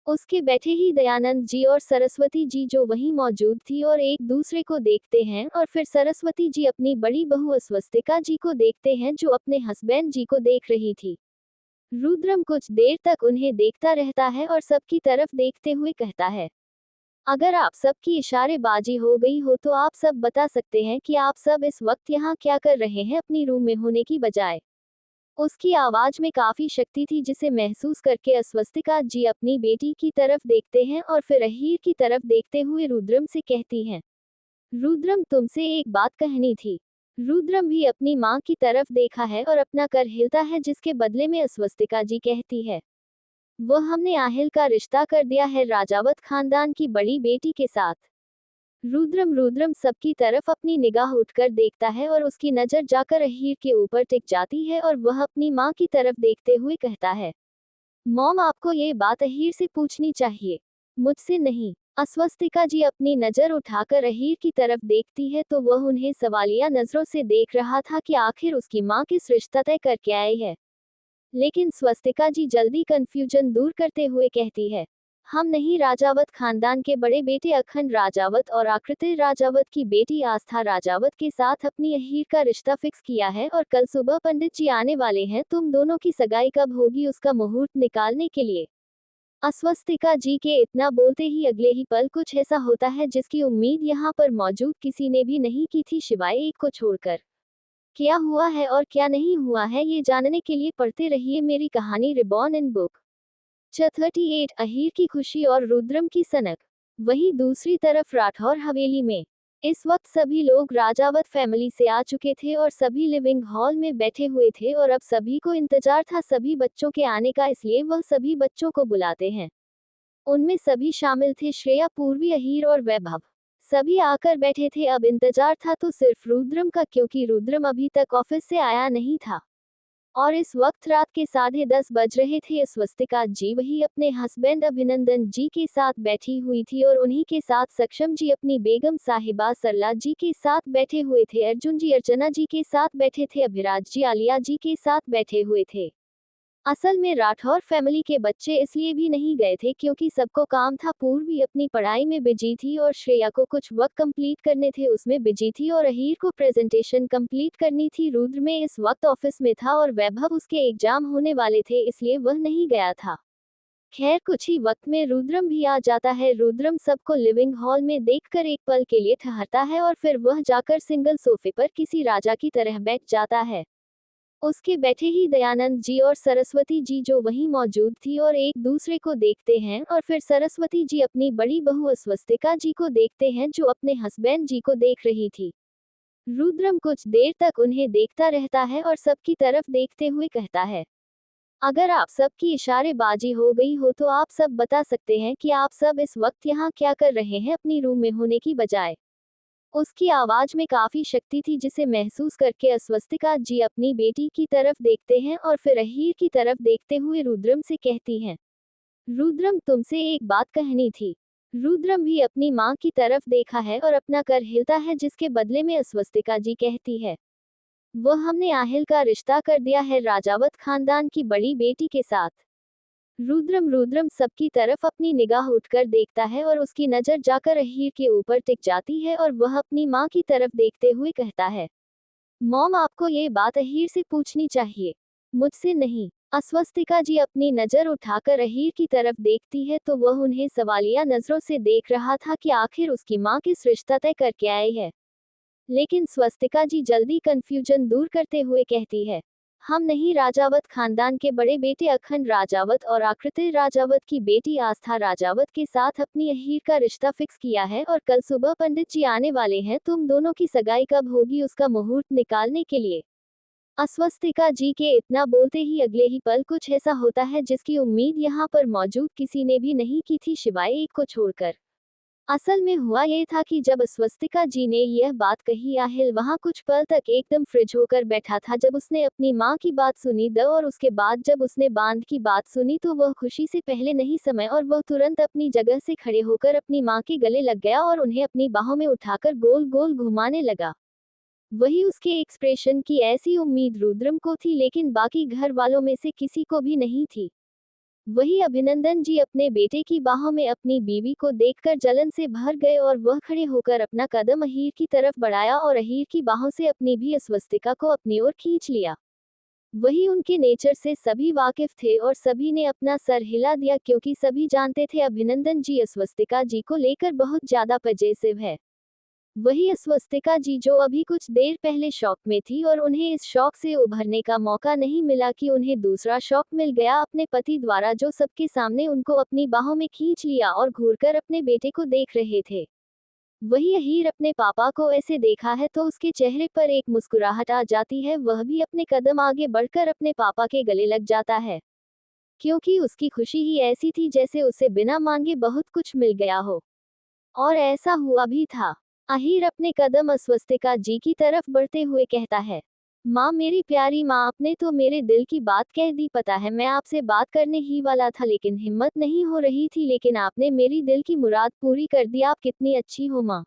उसके बैठे ही दयानंद जी और सरस्वती जी जो वहीं मौजूद थी और एक दूसरे को देखते हैं, और फिर सरस्वती जी अपनी बड़ी बहू स्वस्तिका जी को देखते हैं जो अपने हस्बैंड जी को देख रही थी। रुद्रम कुछ देर तक उन्हें देखता रहता है और सबकी तरफ देखते हुए कहता है, अगर आप सबकी इशारेबाजी हो गई हो तो आप सब बता सकते हैं कि आप सब इस वक्त यहाँ क्या कर रहे हैं अपनी रूम में होने की बजाय। उसकी आवाज में काफी शक्ति थी जिसे महसूस करके अस्वस्तिका जी अपनी बेटी की तरफ देखते हैं और फिर अहीर की तरफ देखते हुए रुद्रम से कहती हैं, रुद्रम तुमसे एक बात कहनी थी। रुद्रम भी अपनी माँ की तरफ देखा है और अपना कर हिलता है जिसके बदले में अस्वस्तिका जी कहती है, वह हमने आहिल का रिश्ता कर दिया है राजावत खानदान की बड़ी बेटी के साथ। रुद्रम सबकी तरफ अपनी निगाह उठकर देखता है और उसकी नजर जाकर अहीर के ऊपर टिक जाती है और वह अपनी माँ की तरफ देखते हुए कहता है, मॉम आपको ये बात अहीर से पूछनी चाहिए, मुझसे नहीं। अस्वस्तिका जी अपनी नजर उठाकर अहीर की तरफ देखती है तो वह उन्हें सवालिया नजरों से देख रहा था कि आखिर उसकी माँ किस रिश्ता तय करके आई है। लेकिन स्वस्तिका जी जल्दी कंफ्यूजन दूर करते हुए कहती है, हम नहीं राजावत खानदान के बड़े बेटे अखंड राजावत और आकृति राजावत की बेटी आस्था राजावत के साथ अपनी अहीर का रिश्ता फिक्स किया है और कल सुबह पंडित जी आने वाले हैं। तुम दोनों की सगाई कब होगी उसका मुहूर्त निकालने के लिए। अस्वस्तिका जी के इतना बोलते ही अगले ही पल कुछ ऐसा होता है जिसकी उम्मीद यहाँ पर मौजूद किसी ने भी नहीं की थी सिवाय एक को छोड़कर। क्या हुआ है और क्या नहीं हुआ है ये जानने के लिए पढ़ते रहिए मेरी कहानी रिबॉर्न इन बुक। 38 अहीर की खुशी और रुद्रम की सनक। वहीं दूसरी तरफ राठौर हवेली में इस वक्त सभी लोग राजावत फैमिली से आ चुके थे और सभी लिविंग हॉल में बैठे हुए थे और अब सभी को इंतजार था सभी बच्चों के आने का, इसलिए वह सभी बच्चों को बुलाते हैं। उनमें सभी शामिल थे श्रेया, पूर्वी, अहीर और वैभव। सभी आकर बैठे थे। अब इंतजार था तो सिर्फ रुद्रम का, क्योंकि रुद्रम अभी तक ऑफिस से आया नहीं था और इस वक्त रात के 10:30 बज रहे थे। स्वस्तिका जी वही अपने हस्बैंड अभिनंदन जी के साथ बैठी हुई थी और उन्हीं के साथ सक्षम जी अपनी बेगम साहिबा सरला जी के साथ बैठे हुए थे। अर्जुन जी अर्चना जी के साथ बैठे थे। अभिराज जी आलिया जी के साथ बैठे हुए थे। असल में राठौर फैमिली के बच्चे इसलिए भी नहीं गए थे क्योंकि सबको काम था। पूर्वी अपनी पढ़ाई में बिजी थी और श्रेया को कुछ वर्क कंप्लीट करने थे, उसमें बिजी थी, और अहीर को प्रेजेंटेशन कंप्लीट करनी थी। रुद्र में इस वक्त ऑफिस में था और वैभव उसके एग्जाम होने वाले थे, इसलिए वह नहीं गया था। खैर कुछ ही वक्त में रुद्रम भी आ जाता है। रुद्रम सबको लिविंग हॉल में देखकर एक पल के लिए ठहरता है और फिर वह जाकर सिंगल सोफे पर किसी राजा की तरह बैठ जाता है। उसके बैठे ही दयानंद जी और सरस्वती जी जो वहीं मौजूद थी और एक दूसरे को देखते हैं, और फिर सरस्वती जी अपनी बड़ी बहू स्वस्तिका जी को देखते हैं जो अपने हस्बैंड जी को देख रही थी। रुद्रम कुछ देर तक उन्हें देखता रहता है और सबकी तरफ देखते हुए कहता है, अगर आप सबकी इशारेबाजी हो गई हो तो आप सब बता सकते हैं कि आप सब इस वक्त यहाँ क्या कर रहे हैं अपनी रूम में होने की बजाय। उसकी आवाज में काफी शक्ति थी जिसे महसूस करके अस्वस्तिका जी अपनी बेटी की तरफ देखते हैं और फिर अहीर की तरफ देखते हुए रुद्रम से कहती हैं, रुद्रम तुमसे एक बात कहनी थी। रुद्रम भी अपनी माँ की तरफ देखा है और अपना कर हिलता है जिसके बदले में अस्वस्तिका जी कहती है, वह हमने आहिल का रिश्ता कर दिया है राजावत खानदान की बड़ी बेटी के साथ। रुद्रम सबकी तरफ अपनी निगाह उठकर देखता है और उसकी नजर जाकर अहीर के ऊपर टिक जाती है और वह अपनी माँ की तरफ देखते हुए कहता है, मॉम आपको ये बात अहीर से पूछनी चाहिए, मुझसे नहीं। अस्वस्तिका जी अपनी नजर उठाकर अहीर की तरफ देखती है तो वह उन्हें सवालिया नजरों से देख रहा था कि आखिर उसकी माँ किस रिश्ता तय करके आई है। लेकिन स्वस्तिका जी जल्दी कंफ्यूजन दूर करते हुए कहती है, हम नहीं राजावत खानदान के बड़े बेटे अखंड राजावत और आकृति राजावत की बेटी आस्था राजावत के साथ अपनी अहीर का रिश्ता फिक्स किया है और कल सुबह पंडित जी आने वाले हैं। तुम दोनों की सगाई कब होगी उसका मुहूर्त निकालने के लिए। अस्वस्तिका जी के इतना बोलते ही अगले ही पल कुछ ऐसा होता है जिसकी उम्मीद यहाँ पर मौजूद किसी ने भी नहीं की थी सिवाय एक को छोड़कर। असल में हुआ ये था कि जब स्वस्तिका जी ने यह बात कही, आहिल वहां कुछ पल तक एकदम फ्रिज होकर बैठा था। जब उसने अपनी माँ की बात सुनी और उसके बाद जब उसने बांध की बात सुनी तो वह खुशी से पहले नहीं समय और वह तुरंत अपनी जगह से खड़े होकर अपनी माँ के गले लग गया और उन्हें अपनी बाहों में उठाकर गोल गोल घुमाने लगा। वही उसके एक्सप्रेशन की ऐसी उम्मीद रुद्रम को थी, लेकिन बाकी घर वालों में से किसी को भी नहीं थी। वही अभिनंदन जी अपने बेटे की बाहों में अपनी बीवी को देखकर जलन से भर गए और वह खड़े होकर अपना कदम अहीर की तरफ बढ़ाया और अहीर की बाहों से अपनी भी स्वस्तिका को अपनी ओर खींच लिया। वही उनके नेचर से सभी वाकिफ थे और सभी ने अपना सर हिला दिया, क्योंकि सभी जानते थे अभिनंदन जी स्वस्तिका जी को लेकर बहुत ज्यादा पजेसिव है। वही स्वस्तिका जी जो अभी कुछ देर पहले शॉक में थी और उन्हें इस शॉक से उभरने का मौका नहीं मिला कि उन्हें दूसरा शॉक मिल गया अपने पति द्वारा, जो सबके सामने उनको अपनी बाहों में खींच लिया और घूरकर अपने बेटे को देख रहे थे। वही अहीर अपने पापा को ऐसे देखा है तो उसके चेहरे पर एक मुस्कुराहट आ जाती है। वह भी अपने कदम आगे बढ़कर अपने पापा के गले लग जाता है, क्योंकि उसकी खुशी ही ऐसी थी जैसे उसे बिना मांगे बहुत कुछ मिल गया हो। और ऐसा हुआ भी था। अहीर अपने कदम स्वस्तिका जी की तरफ बढ़ते हुए कहता है, माँ मेरी प्यारी माँ, आपने तो मेरे दिल की बात कह दी। पता है मैं आपसे बात करने ही वाला था लेकिन हिम्मत नहीं हो रही थी, लेकिन आपने मेरी दिल की मुराद पूरी कर दी। आप कितनी अच्छी हो माँ।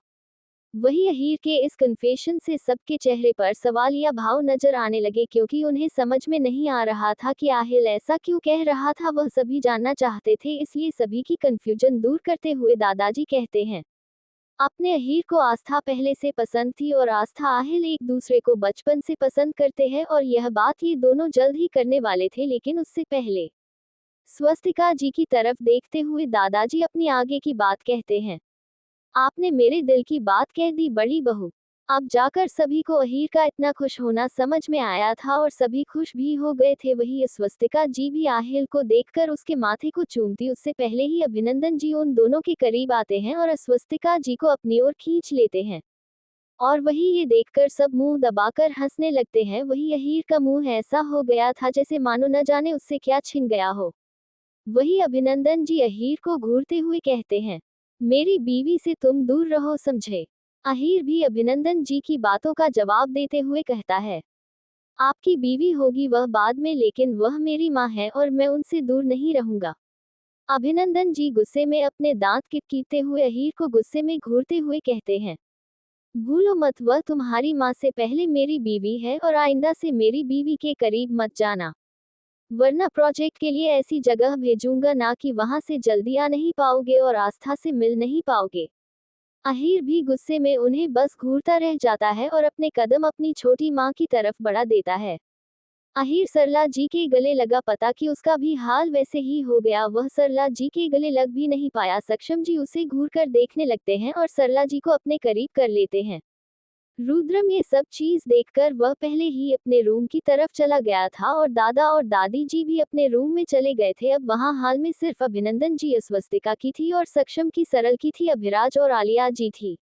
वही अहीर के इस कन्फेशन से सबके चेहरे पर सवाल या भाव नजर आने लगे, क्योंकि उन्हें समझ में नहीं आ रहा था कि आहिल ऐसा क्यों कह रहा था। वह सभी जानना चाहते थे, इसलिए सभी की कंफ्यूजन दूर करते हुए दादाजी कहते हैं, अपने अहीर को आस्था पहले से पसंद थी और आस्था आहिल एक दूसरे को बचपन से पसंद करते हैं और यह बात ये दोनों जल्द ही करने वाले थे। लेकिन उससे पहले स्वस्तिका जी की तरफ देखते हुए दादाजी अपनी आगे की बात कहते हैं, आपने मेरे दिल की बात कह दी बड़ी बहू। अब जाकर सभी को अहीर का इतना खुश होना समझ में आया था और सभी खुश भी हो गए थे। वही स्वस्तिका जी भी आहिल को देखकर उसके माथे को चूमती उससे पहले ही अभिनंदन जी उन दोनों के करीब आते हैं और स्वस्तिका जी को अपनी ओर खींच लेते हैं। और वही ये देखकर सब मुंह दबाकर हंसने लगते हैं। वही अहीर का मुंह ऐसा हो गया था जैसे मानो न जाने उससे क्या छिन गया हो। वही अभिनंदन जी अहीर को घूरते हुए कहते हैं, मेरी बीवी से तुम दूर रहो समझे। अहीर भी अभिनंदन जी की बातों का जवाब देते हुए कहता है, आपकी बीवी होगी वह बाद में, लेकिन वह मेरी माँ है और मैं उनसे दूर नहीं रहूंगा। अभिनंदन जी गुस्से में अपने दांत किटकीते हुए अहीर को गुस्से में घूरते हुए कहते हैं, भूलो मत वह तुम्हारी माँ से पहले मेरी बीवी है और आइंदा से मेरी बीवी के करीब मत जाना, वरना प्रोजेक्ट के लिए ऐसी जगह भेजूंगा ना कि वहां से जल्दी आ नहीं पाओगे और आस्था से मिल नहीं पाओगे। अहीर भी गुस्से में उन्हें बस घूरता रह जाता है और अपने कदम अपनी छोटी माँ की तरफ बढ़ा देता है। अहीर सरला जी के गले लगा, पता कि उसका भी हाल वैसे ही हो गया। वह सरला जी के गले लग भी नहीं पाया। सक्षम जी उसे घूरकर देखने लगते हैं और सरला जी को अपने करीब कर लेते हैं। रुद्रम ये सब चीज देखकर वह पहले ही अपने रूम की तरफ चला गया था और दादा और दादी जी भी अपने रूम में चले गए थे। अब वहां हाल में सिर्फ अभिनंदन जी स्वस्तिका की थी और सक्षम की सरल की थी अभिराज और आलिया जी थी।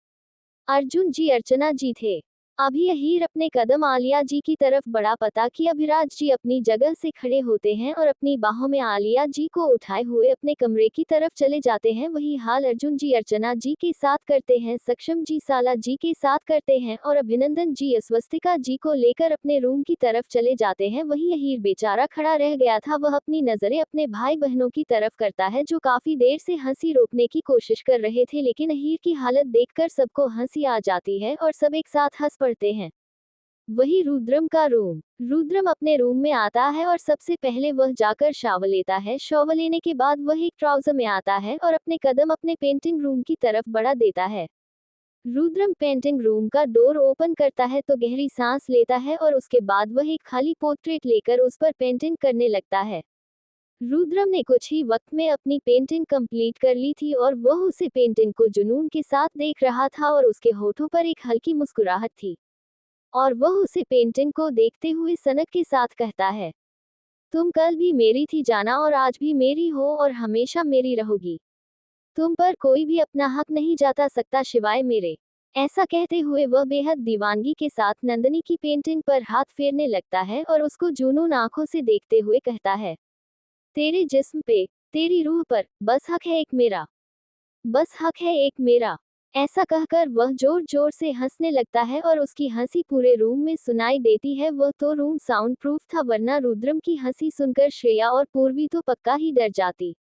अर्जुन जी अर्चना जी थे। अभी अहीर अपने कदम आलिया जी की तरफ बढ़ा, पता कि अभिराज जी अपनी जगह से खड़े होते हैं और अपनी बाहों में आलिया जी को उठाए हुए अपने कमरे की तरफ चले जाते हैं। वही हाल अर्जुन जी अर्चना जी के साथ करते हैं, सक्षम जी साला जी के साथ करते हैं और अभिनंदन जी स्वस्तिका जी को लेकर अपने रूम की तरफ चले जाते हैं। वही अहीर बेचारा खड़ा रह गया था। वह अपनी नजरें अपने भाई बहनों की तरफ करता है जो काफी देर से हंसी रोकने की कोशिश कर रहे थे, लेकिन अहीर की हालत देखकर सबको हंसी आ जाती है और सब एक साथ हंस पड़ते हैं। वही रुद्रम का रूम। रुद्रम अपने रूम में आता है और सबसे पहले वह जाकर शावर लेता है। शावर लेने के बाद वह एक ट्राउजर में आता है और अपने कदम अपने पेंटिंग रूम की तरफ बढ़ा देता है। रुद्रम पेंटिंग रूम का डोर ओपन करता है तो गहरी सांस लेता है और उसके बाद वह एक खाली पोर्ट्रेट लेकर उस पर पेंटिंग करने लगता है। रुद्रम ने कुछ ही वक्त में अपनी पेंटिंग कंप्लीट कर ली थी और वह उसे पेंटिंग को जुनून के साथ देख रहा था और उसके होठों पर एक हल्की मुस्कुराहट थी और वह उसे पेंटिंग को देखते हुए सनक के साथ कहता है, तुम कल भी मेरी थी जाना और आज भी मेरी हो और हमेशा मेरी रहोगी। तुम पर कोई भी अपना हक नहीं जाता सकता सिवाय मेरे। ऐसा कहते हुए वह बेहद दीवानगी के साथ नंदनी की पेंटिंग पर हाथ फेरने लगता है और उसको जुनून आंखों से देखते हुए कहता है, तेरे जिस्म पे, तेरी रूह पर, बस हक है एक मेरा। बस हक है एक मेरा। ऐसा कहकर वह जोर जोर से हंसने लगता है और उसकी हंसी पूरे रूम में सुनाई देती है। वह तो रूम साउंड प्रूफ था, वरना रुद्रम की हंसी सुनकर श्रेया और पूर्वी तो पक्का ही डर जाती।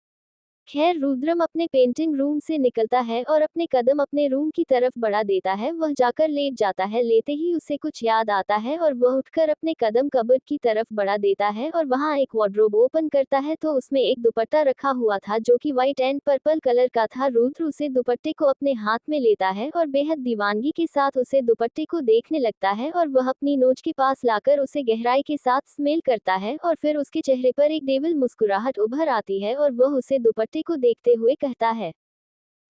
खैर, रुद्रम अपने पेंटिंग रूम से निकलता है और अपने कदम अपने रूम की तरफ बढ़ा देता है। वह जाकर लेट जाता है। लेते ही उसे कुछ याद आता है और वह उठकर अपने कदम कबर्ड की तरफ बढ़ा देता है और वहां एक वार्डरोब ओपन करता है तो उसमें एक दुपट्टा रखा हुआ था जो कि व्हाइट एंड पर्पल कलर का था। रुद्र उसे दुपट्टे को अपने हाथ में लेता है और बेहद दीवानगी के साथ उसे दुपट्टे को देखने लगता है और वह अपनी नोज के पास लाकर उसे गहराई के साथ स्मेल करता है और फिर उसके चेहरे पर एक डेविल मुस्कुराहट उभर आती है और वह उसे दुपट्टे को देखते हुए कहता है,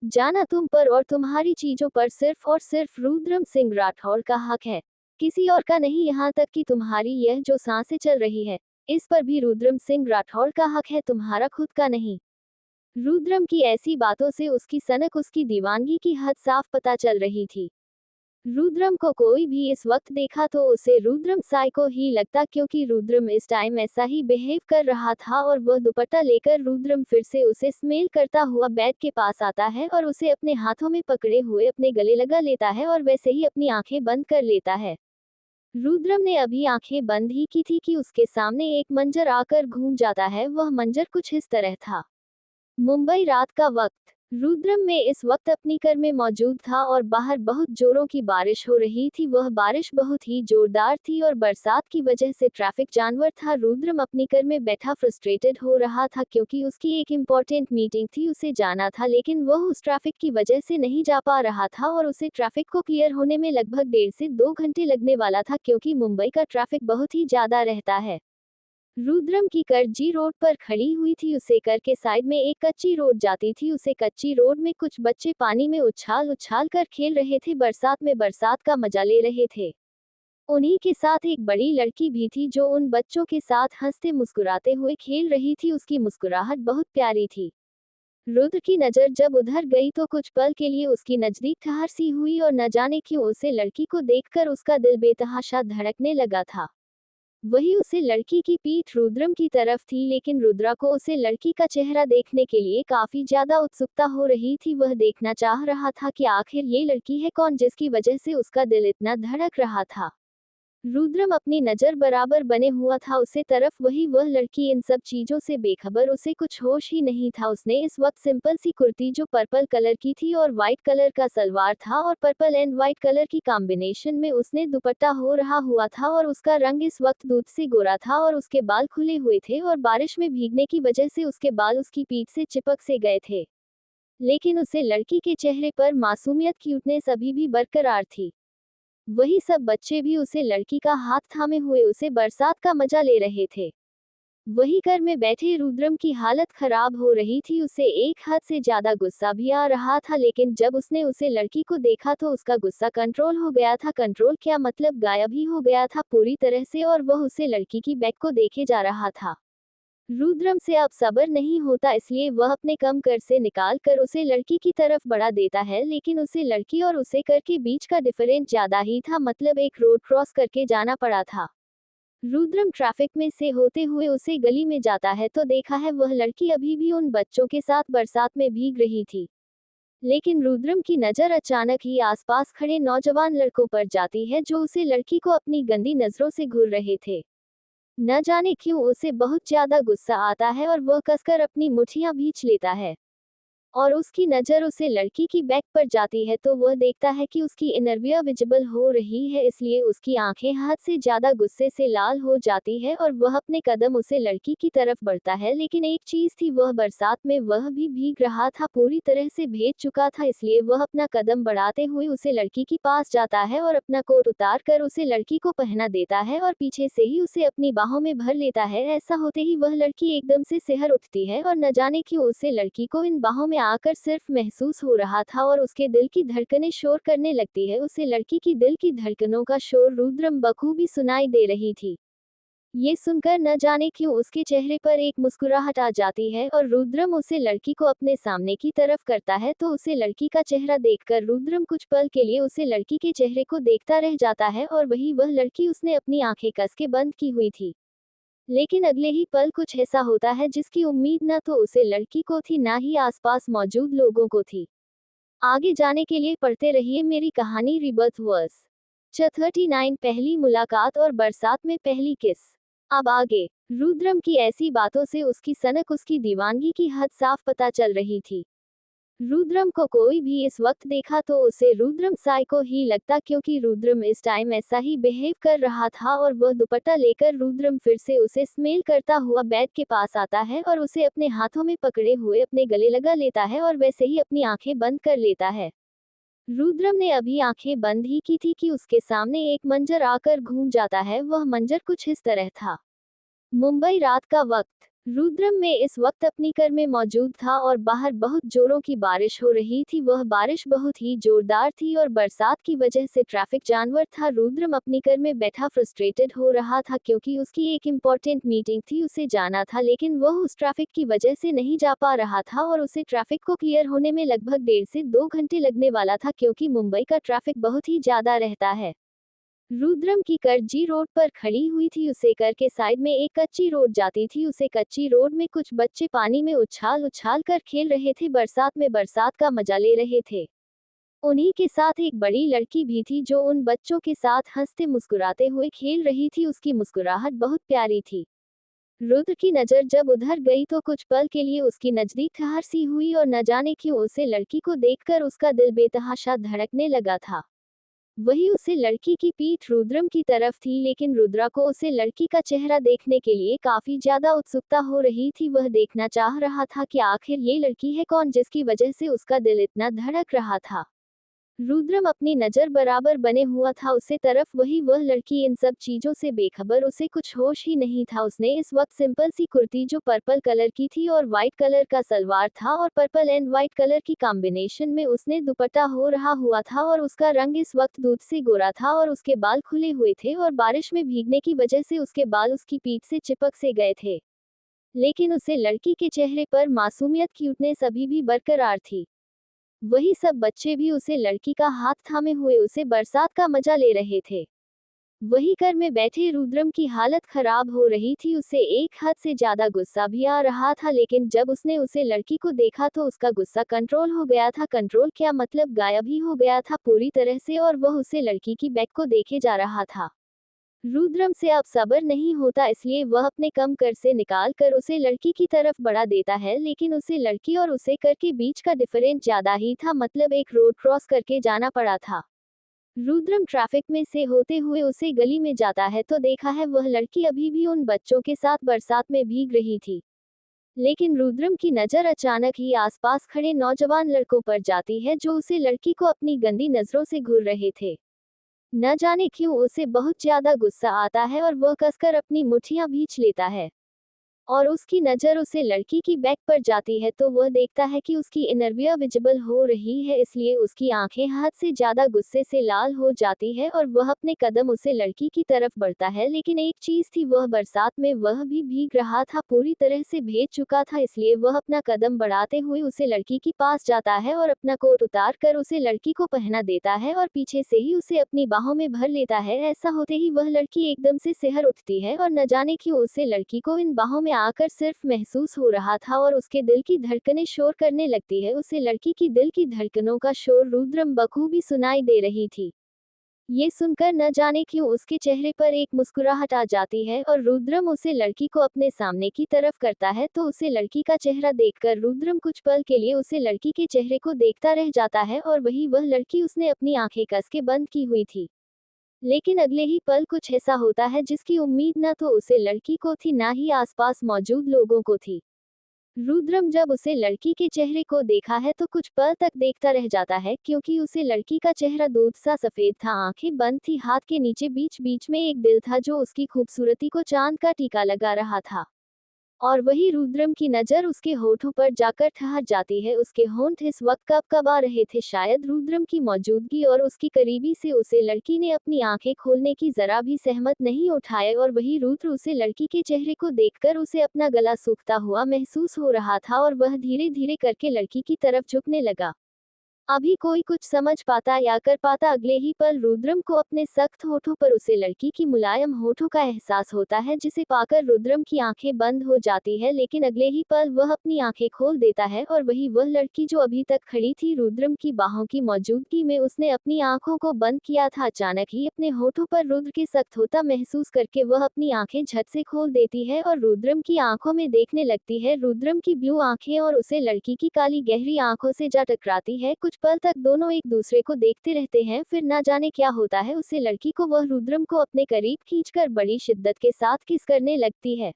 जाना तुम पर और तुम्हारी चीजों पर सिर्फ और सिर्फ रुद्रम सिंह राठौर का हक है, किसी और का नहीं। यहाँ तक कि तुम्हारी यह जो सांसें चल रही है, इस पर भी रुद्रम सिंह राठौर का हक है, तुम्हारा खुद का नहीं। रुद्रम की ऐसी बातों से उसकी सनक, उसकी दीवानगी की हद साफ पता चल रही थी। रुद्रम को कोई भी इस वक्त देखा तो उसे रुद्रम साइको ही लगता, क्योंकि रुद्रम इस टाइम ऐसा ही बिहेव कर रहा था। और वह दुपट्टा लेकर रुद्रम फिर से उसे स्मेल करता हुआ बेड के पास आता है और उसे अपने हाथों में पकड़े हुए अपने गले लगा लेता है और वैसे ही अपनी आंखें बंद कर लेता है। रुद्रम ने अभी आंखें बंद ही की थी कि उसके सामने एक मंजर आकर घूम जाता है। वह मंजर कुछ इस तरह था। मुंबई रात का वक्त। रुद्रम में इस वक्त अपनी कार में मौजूद था और बाहर बहुत जोरों की बारिश हो रही थी। वह बारिश बहुत ही जोरदार थी और बरसात की वजह से ट्रैफिक जानवर था। रुद्रम अपनी कार में बैठा फ्रस्ट्रेटेड हो रहा था क्योंकि उसकी एक इम्पोर्टेंट मीटिंग थी, उसे जाना था, लेकिन वह उस ट्रैफिक की वजह से नहीं जा पा रहा था और उसे ट्रैफिक को क्लियर होने में लगभग 1.5 से 2 घंटे लगने वाला था, क्योंकि मुंबई का ट्रैफिक बहुत ही ज्यादा रहता है। रुद्रम की कार जी रोड पर खड़ी हुई थी। उसे कार के साइड में एक कच्ची रोड जाती थी। उसे कच्ची रोड में कुछ बच्चे पानी में उछाल उछाल कर खेल रहे थे, बरसात में बरसात का मजा ले रहे थे। उन्हीं के साथ एक बड़ी लड़की भी थी जो उन बच्चों के साथ हंसते मुस्कुराते हुए खेल रही थी। उसकी मुस्कुराहट बहुत प्यारी थी। रुद्र की नजर जब उधर गई तो कुछ पल के लिए उसकी नजदीक ठहर सी हुई और न जाने क्यों उसे लड़की को देखकर उसका दिल बेतहाशा धड़कने लगा था। वही उसे लड़की की पीठ रुद्रम की तरफ थी, लेकिन रुद्रा को उसे लड़की का चेहरा देखने के लिए काफी ज्यादा उत्सुकता हो रही थी। वह देखना चाह रहा था कि आखिर ये लड़की है कौन जिसकी वजह से उसका दिल इतना धड़क रहा था। रुद्रम अपनी नजर बराबर बने हुआ था उसे तरफ, वही वह लड़की इन सब चीजों से बेखबर। उसे कुछ होश ही नहीं था। उसने इस वक्त सिंपल सी कुर्ती जो पर्पल कलर की थी और व्हाइट कलर का सलवार था और पर्पल एंड व्हाइट कलर की कॉम्बिनेशन में उसने दुपट्टा हो रहा हुआ था और उसका रंग इस वक्त दूध से गोरा था और उसके बाल खुले हुए थे और बारिश में भीगने की वजह से उसके बाल उसकी पीठ से चिपक से गए थे। लेकिन उसे लड़की के चेहरे पर मासूमियत, क्यूटनेस अभी भी बरकरार थी। वही सब बच्चे भी उसे लड़की का हाथ थामे हुए उसे बरसात का मजा ले रहे थे। वही घर में बैठे रुद्रम की हालत खराब हो रही थी। उसे एक हद से ज्यादा गुस्सा भी आ रहा था, लेकिन जब उसने उसे लड़की को देखा तो उसका गुस्सा कंट्रोल हो गया था। कंट्रोल क्या, मतलब गायब ही हो गया था पूरी तरह से, और वह उसे लड़की की बैग को देखे जा रहा था। रुद्रम से अब सब्र नहीं होता, इसलिए वह अपने कम कर से निकाल कर उसे लड़की की तरफ बढ़ा देता है। लेकिन उसे लड़की और उसे कर के बीच का डिफरेंस ज्यादा ही था, मतलब एक रोड क्रॉस करके जाना पड़ा था। रुद्रम ट्रैफिक में से होते हुए उसे गली में जाता है तो देखा है वह लड़की अभी भी उन बच्चों के साथ बरसात में भीग रही थी। लेकिन रुद्रम की नजर अचानक ही आसपास खड़े नौजवान लड़कों पर जाती है जो उसे लड़की को अपनी गंदी नजरों से घूर रहे थे। न जाने क्यों उसे बहुत ज्यादा गुस्सा आता है और वह कसकर अपनी मुठ्ठियां भींच लेता है और उसकी नज़र उसे लड़की की बैक पर जाती है तो वह देखता है कि उसकी इनरवियर विजिबल हो रही है, इसलिए उसकी आंखें हद से ज्यादा गुस्से से लाल हो जाती है और वह अपने कदम उसे लड़की की तरफ बढ़ता है। लेकिन एक चीज थी, वह बरसात में वह भी भीग रहा था, पूरी तरह से भीग चुका था, इसलिए वह अपना कदम बढ़ाते हुए उसे लड़की के पास जाता है और अपना कोट उतार कर उसे लड़की को पहना देता है और पीछे से ही उसे अपनी बाहों में भर लेता है। ऐसा होते ही वह लड़की एकदम से सिहर उठती है और न जाने क्यों उसे लड़की को इन बाहों में आकर सिर्फ महसूस हो रहा था और उसके दिल की धड़कनें शोर करने लगती है। उसे लड़की की दिल की धड़कनों का शोर रुद्रम बखूबी सुनाई दे रही थी। ये सुनकर न जाने क्यों उसके चेहरे पर एक मुस्कुराहट आ जाती है और रुद्रम उसे लड़की को अपने सामने की तरफ करता है तो उसे लड़की का चेहरा देखकर रुद्रम कुछ पल के लिए उसे लड़की के चेहरे को देखता रह जाता है और वही वह लड़की उसने अपनी आंखें कस के बंद की हुई थी। लेकिन अगले ही पल कुछ ऐसा होता है जिसकी उम्मीद न तो उसे लड़की को थी ना ही आसपास मौजूद लोगों को थी। आगे जाने के लिए पढ़ते रहिए मेरी कहानी रिबर्थ वर्स। 39 पहली मुलाकात और बरसात में पहली किस। अब आगे। रुद्रम की ऐसी बातों से उसकी सनक, उसकी दीवानगी की हद साफ पता चल रही थी। रुद्रम को कोई भी इस वक्त देखा तो उसे रुद्रम साइको ही लगता, क्योंकि रुद्रम इस टाइम ऐसा ही बिहेव कर रहा था। और वह दुपट्टा लेकर रुद्रम फिर से उसे स्मेल करता हुआ बेड के पास आता है और उसे अपने हाथों में पकड़े हुए अपने गले लगा लेता है और वैसे ही अपनी आंखें बंद कर लेता है। रुद्रम ने अभी आंखें बंद ही की थी कि उसके सामने एक मंजर आकर घूम जाता है। वह मंजर कुछ इस तरह था। मुंबई रात का वक्त। रुद्रम में इस वक्त अपनी कार में मौजूद था और बाहर बहुत जोरों की बारिश हो रही थी। वह बारिश बहुत ही जोरदार थी और बरसात की वजह से ट्रैफिक जानवर था। रुद्रम अपनी कार में बैठा फ्रस्ट्रेटेड हो रहा था, क्योंकि उसकी एक इम्पोर्टेंट मीटिंग थी, उसे जाना था, लेकिन वह उस ट्रैफिक की वजह से नहीं जा पा रहा था और उसे ट्रैफिक को क्लियर होने में लगभग 1.5 से 2 घंटे लगने वाला था, क्योंकि मुंबई का ट्रैफिक बहुत ही ज्यादा रहता है। रुद्रम की कार जी रोड पर खड़ी हुई थी। उसे कार के साइड में एक कच्ची रोड जाती थी। उसे कच्ची रोड में कुछ बच्चे पानी में उछाल उछाल कर खेल रहे थे, बरसात में बरसात का मजा ले रहे थे। उन्हीं के साथ एक बड़ी लड़की भी थी जो उन बच्चों के साथ हंसते मुस्कुराते हुए खेल रही थी। उसकी मुस्कुराहट बहुत प्यारी थी। रुद्र की नजर जब उधर गई तो कुछ पल के लिए उसकी नजदीक ठहर सी हुई और न जाने क्यों उसे लड़की को देखकर उसका दिल बेतहाशा धड़कने लगा था। वही उसे लड़की की पीठ रुद्रम की तरफ थी, लेकिन रुद्रा को उसे लड़की का चेहरा देखने के लिए काफी ज्यादा उत्सुकता हो रही थी। वह देखना चाह रहा था कि आखिर ये लड़की है कौन जिसकी वजह से उसका दिल इतना धड़क रहा था। रुद्रम अपनी नजर बराबर बने हुआ था उसे तरफ, वही वह लड़की इन सब चीजों से बेखबर, उसे कुछ होश ही नहीं था। उसने इस वक्त सिंपल सी कुर्ती जो पर्पल कलर की थी और व्हाइट कलर का सलवार था और पर्पल एंड व्हाइट कलर की कॉम्बिनेशन में उसने दुपट्टा हो रहा हुआ था और उसका रंग इस वक्त दूध से गोरा था और उसके बाल खुले हुए थे और बारिश में भीगने की वजह से उसके बाल उसकी पीठ से चिपक से गए थे। लेकिन उसे लड़की के चेहरे पर मासूमियत, क्यूटनेस अभी भी बरकरार थी। वही सब बच्चे भी उसे लड़की का हाथ थामे हुए उसे बरसात का मजा ले रहे थे। वही कार में बैठे रुद्रम की हालत खराब हो रही थी। उसे एक हद से ज्यादा गुस्सा भी आ रहा था, लेकिन जब उसने उसे लड़की को देखा तो उसका गुस्सा कंट्रोल हो गया था। कंट्रोल क्या मतलब, गायब ही हो गया था पूरी तरह से, और वह उसे लड़की की बैक को देखे जा रहा था। रुद्रम से अब सब्र नहीं होता, इसलिए वह अपने कम कर से निकाल कर उसे लड़की की तरफ बढ़ा देता है। लेकिन उसे लड़की और उसे कर के बीच का डिफरेंस ज्यादा ही था, मतलब एक रोड क्रॉस करके जाना पड़ा था। रुद्रम ट्रैफिक में से होते हुए उसे गली में जाता है तो देखा है वह लड़की अभी भी उन बच्चों के साथ बरसात में भीग रही थी। लेकिन रुद्रम की नजर अचानक ही आसपास खड़े नौजवान लड़कों पर जाती है जो उसे लड़की को अपनी गंदी नजरों से घूर रहे थे। न जाने क्यों उसे बहुत ज्यादा गुस्सा आता है और वह कसकर अपनी मुट्ठियां भींच लेता है। और उसकी नज़र उसे लड़की की बैक पर जाती है तो वह देखता है कि उसकी इनरविया विजिबल हो रही है, इसलिए उसकी आंखें हद से ज्यादा गुस्से से लाल हो जाती है और वह अपने कदम उसे लड़की की तरफ बढ़ता है। लेकिन एक चीज थी, वह बरसात में वह भी भीग रहा था, पूरी तरह से भीग चुका था, इसलिए वह अपना कदम बढ़ाते हुए उसे लड़की के पास जाता है और अपना कोट उतार कर उसे लड़की को पहना देता है और पीछे से ही उसे अपनी बाहों में भर लेता है। ऐसा होते ही वह लड़की एकदम से सिहर उठती है और न जाने क्यों उसे लड़की को इन बाहों में आकर सिर्फ महसूस हो रहा था और उसके दिल की धड़कनें शोर करने लगती है। उसे लड़की की दिल की धड़कनों का शोर रुद्रम बखूबी सुनाई दे रही थी। ये सुनकर न जाने क्यों उसके चेहरे पर एक मुस्कुराहट आ जाती है और रुद्रम उसे लड़की को अपने सामने की तरफ करता है तो उसे लड़की का चेहरा देखकर रुद्रम कुछ पल के लिए उसे लड़की के चेहरे को देखता रह जाता है और वही वह लड़की उसने अपनी आंखें कस के बंद की हुई थी। लेकिन अगले ही पल कुछ ऐसा होता है जिसकी उम्मीद न तो उसे लड़की को थी ना ही आसपास मौजूद लोगों को थी। रुद्रम जब उसे लड़की के चेहरे को देखा है तो कुछ पल तक देखता रह जाता है, क्योंकि उसे लड़की का चेहरा दूध सा सफेद था, आंखें बंद थी, हाथ के नीचे बीच बीच में एक दिल था जो उसकी खूबसूरती को चांद का टीका लगा रहा था। और वही रुद्रम की नजर उसके होठों पर जाकर ठहर जाती है। उसके होंठ इस वक्त कब-कबा रहे थे, शायद रुद्रम की मौजूदगी और उसकी करीबी से उसे लड़की ने अपनी आंखें खोलने की जरा भी सहमत नहीं उठाए और वही रुद्र उसे लड़की के चेहरे को देखकर उसे अपना गला सूखता हुआ महसूस हो रहा था और वह धीरे धीरे करके लड़की की तरफ झुकने लगा। अभी कोई कुछ समझ पाता या कर पाता, अगले ही पल रुद्रम को अपने सख्त होठों पर उसे लड़की की मुलायम होठों का एहसास होता है, जिसे पाकर रुद्रम की आंखें बंद हो जाती है। लेकिन अगले ही पल वह अपनी आंखें खोल देता है और वही वह लड़की जो अभी तक खड़ी थी रुद्रम की बाहों की मौजूदगी में उसने अपनी आंखों को बंद किया था। अचानक ही अपने होठों पर रुद्र के सख्त होता महसूस करके वह अपनी आंखें झट से खोल देती है और रुद्रम की आंखों में देखने लगती है। रुद्रम की ब्लू आंखें और उसे लड़की की काली गहरी आंखों से जा टकराती है। कुछ पल तक दोनों एक दूसरे को देखते रहते हैं, फिर ना जाने क्या होता है, उसे लड़की को वह रुद्रम को अपने करीब खींचकर बड़ी शिद्दत के साथ किस करने लगती है।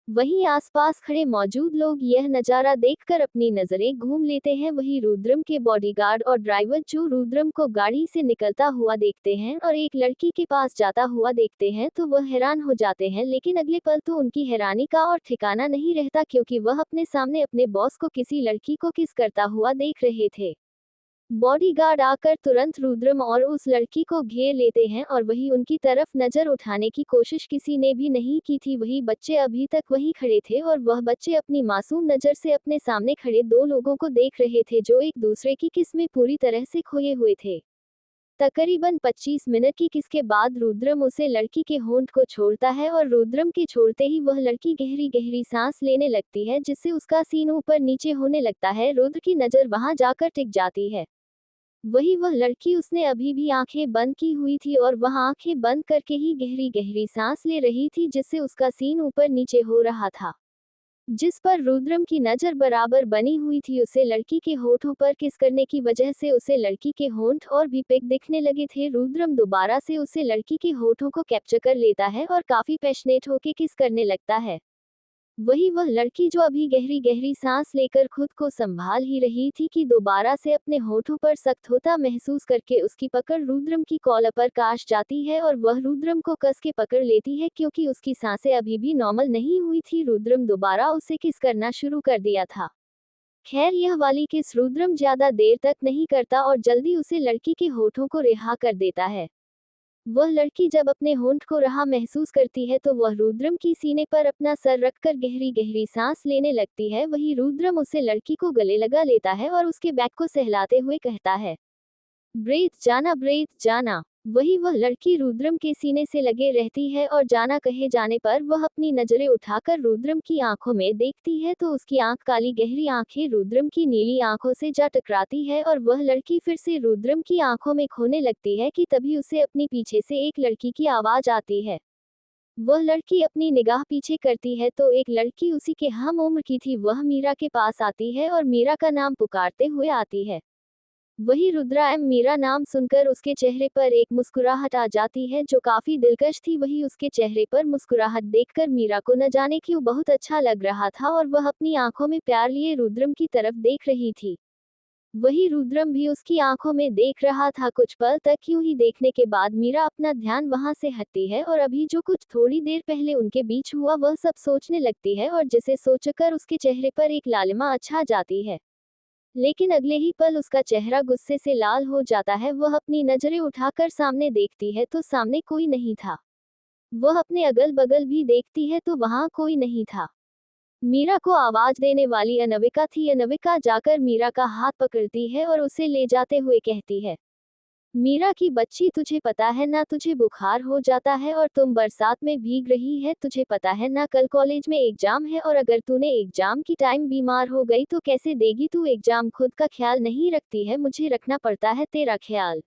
वहीं आसपास खड़े मौजूद लोग यह नजारा देखकर अपनी नजरें घूम लेते हैं। वहीं रुद्रम के बॉडीगार्ड और ड्राइवर जो रुद्रम को गाड़ी से निकलता हुआ देखते हैं और एक लड़की के पास जाता हुआ देखते हैं तो वह हैरान हो जाते हैं। लेकिन अगले पल तो उनकी हैरानी का और ठिकाना नहीं रहता, क्योंकि वह अपने सामने अपने बॉस को किसी लड़की को किस करता हुआ देख रहे थे। बॉडीगार्ड आकर तुरंत रुद्रम और उस लड़की को घेर लेते हैं और वही उनकी तरफ नजर उठाने की कोशिश किसी ने भी नहीं की थी। वही बच्चे अभी तक वहीं खड़े थे और वह बच्चे अपनी मासूम नजर से अपने सामने खड़े दो लोगों को देख रहे थे जो एक दूसरे की किस में पूरी तरह से खोए हुए थे। तकरीबन 25 मिनट की किस के बाद रुद्रम उसे लड़की के होंठ को छोड़ता है और रुद्रम के छोड़ते ही वह लड़की गहरी गहरी सांस लेने लगती है, जिससे उसका सीन ऊपर नीचे होने लगता है। रुद्र की नजर वहां जाकर टिक जाती है। वही वह लड़की, उसने अभी भी आंखें बंद की हुई थी और वह आंखें बंद करके ही गहरी गहरी सांस ले रही थी, जिससे उसका सीन ऊपर नीचे हो रहा था। जिस पर रुद्रम की नजर बराबर बनी हुई थी, उसे लड़की के होठों पर किस करने की वजह से उसे लड़की के होंठ और भी पिक दिखने लगे थे। रुद्रम दोबारा से उसे लड़की के होठों को कैप्चर कर लेता है और काफी पैशनेट होके किस करने लगता है। वही वह लड़की जो अभी गहरी गहरी सांस लेकर खुद को संभाल ही रही थी कि दोबारा से अपने होठों पर सख्त होता महसूस करके उसकी पकड़ रुद्रम की कॉलर पर काश जाती है और वह रुद्रम को कस के पकड़ लेती है, क्योंकि उसकी सांसें अभी भी नॉर्मल नहीं हुई थी। रुद्रम दोबारा उसे किस करना शुरू कर दिया था। खैर, यह वाली किस रुद्रम ज्यादा देर तक नहीं करता और जल्दी उसे लड़की के होठों को रिहा कर देता है। वह लड़की जब अपने होंठ को रहा महसूस करती है तो वह रुद्रम की सीने पर अपना सर रखकर गहरी गहरी सांस लेने लगती है। वही रुद्रम उसे लड़की को गले लगा लेता है और उसके बैक को सहलाते हुए कहता है, ब्रेथ जाना, ब्रेथ जाना। वही वह लड़की रुद्रम के सीने से लगे रहती है और जाना कहे जाने पर वह अपनी नजरें उठाकर रुद्रम की आंखों में देखती है तो उसकी आंख काली गहरी आंखें रुद्रम की नीली आंखों से जा टकराती है और वह लड़की फिर से रुद्रम की आंखों में खोने लगती है कि तभी उसे अपनी पीछे से एक लड़की की आवाज आती है। वह लड़की अपनी निगाह पीछे करती है तो एक लड़की उसी के हम उम्र की थी। वह मीरा के पास आती है और मीरा का नाम पुकारते हुए आती है। वही रुद्रा मीरा नाम सुनकर उसके चेहरे पर एक मुस्कुराहट आ जाती है जो काफी दिलकश थी। वही उसके चेहरे पर मुस्कुराहट देखकर मीरा को न जाने क्यों बहुत अच्छा लग रहा था और वह अपनी आंखों में प्यार लिए रुद्रम की तरफ देख रही थी। वही रुद्रम भी उसकी आंखों में देख रहा था। कुछ पल तक यूं ही देखने के बाद मीरा अपना ध्यान वहां से हटती है और अभी जो कुछ थोड़ी देर पहले उनके बीच हुआ वह सब सोचने लगती है और जिसे सोचकर उसके चेहरे पर एक लालिमा छा जाती है। लेकिन अगले ही पल उसका चेहरा गुस्से से लाल हो जाता है। वह अपनी नजरें उठाकर सामने देखती है तो सामने कोई नहीं था। वह अपने अगल बगल भी देखती है तो वहां कोई नहीं था। मीरा को आवाज देने वाली अनविका थी। अनविका जाकर मीरा का हाथ पकड़ती है और उसे ले जाते हुए कहती है, मीरा की बच्ची, तुझे पता है ना तुझे बुखार हो जाता है और तुम बरसात में भीग रही है। तुझे पता है ना कल कॉलेज में एग्जाम है और अगर तूने एग्जाम की टाइम बीमार हो गई तो कैसे देगी तू एग्जाम। खुद का ख्याल नहीं रखती है, मुझे रखना पड़ता है तेरा ख्याल।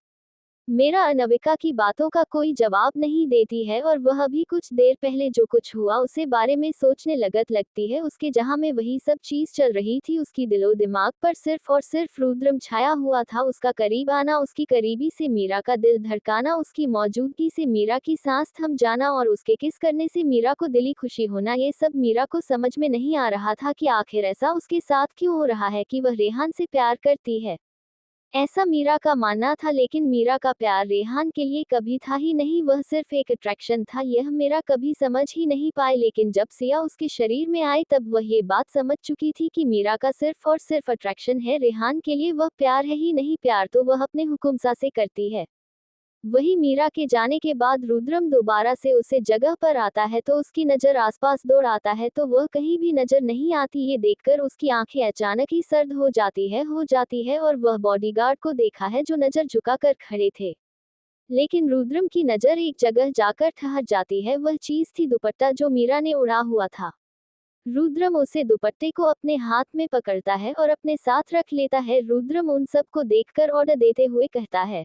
मेरा अनविका की बातों का कोई जवाब नहीं देती है और वह अभी कुछ देर पहले जो कुछ हुआ उसे बारे में सोचने लगती है। उसके जहां में वही सब चीज चल रही थी, उसकी दिलो दिमाग पर सिर्फ और सिर्फ रुद्रम छाया हुआ था। उसका करीब आना, उसकी करीबी से मीरा का दिल धड़काना, उसकी मौजूदगी से मीरा की सांस थम जाना और उसके किस करने से मीरा को दिली खुशी होना, ये सब मीरा को समझ में नहीं आ रहा था कि आखिर ऐसा उसके साथ क्यों हो रहा है कि वह रेहान से प्यार करती है। ऐसा मीरा का मानना था, लेकिन मीरा का प्यार रेहान के लिए कभी था ही नहीं, वह सिर्फ एक अट्रैक्शन था। यह मीरा कभी समझ ही नहीं पाए, लेकिन जब सिया उसके शरीर में आए तब वह ये बात समझ चुकी थी कि मीरा का सिर्फ और सिर्फ अट्रैक्शन है, रेहान के लिए वह प्यार है ही नहीं। प्यार तो वह अपने हुकुमसा से करती है। वही मीरा के जाने के बाद रुद्रम दोबारा से उसे जगह पर आता है तो उसकी नजर आसपास दौड़ आता है तो वह कहीं भी नजर नहीं आती। ये देखकर उसकी आंखें अचानक ही सर्द हो जाती है और वह बॉडीगार्ड को देखा है जो नजर झुकाकर खड़े थे। लेकिन रुद्रम की नजर एक जगह जाकर ठहर जाती है। वह चीज थी दुपट्टा जो मीरा ने उड़ा हुआ था। रुद्रम उसे दुपट्टे को अपने हाथ में पकड़ता है और अपने साथ रख लेता है। रुद्रम उन सब को देखकर ऑर्डर देते हुए कहता है,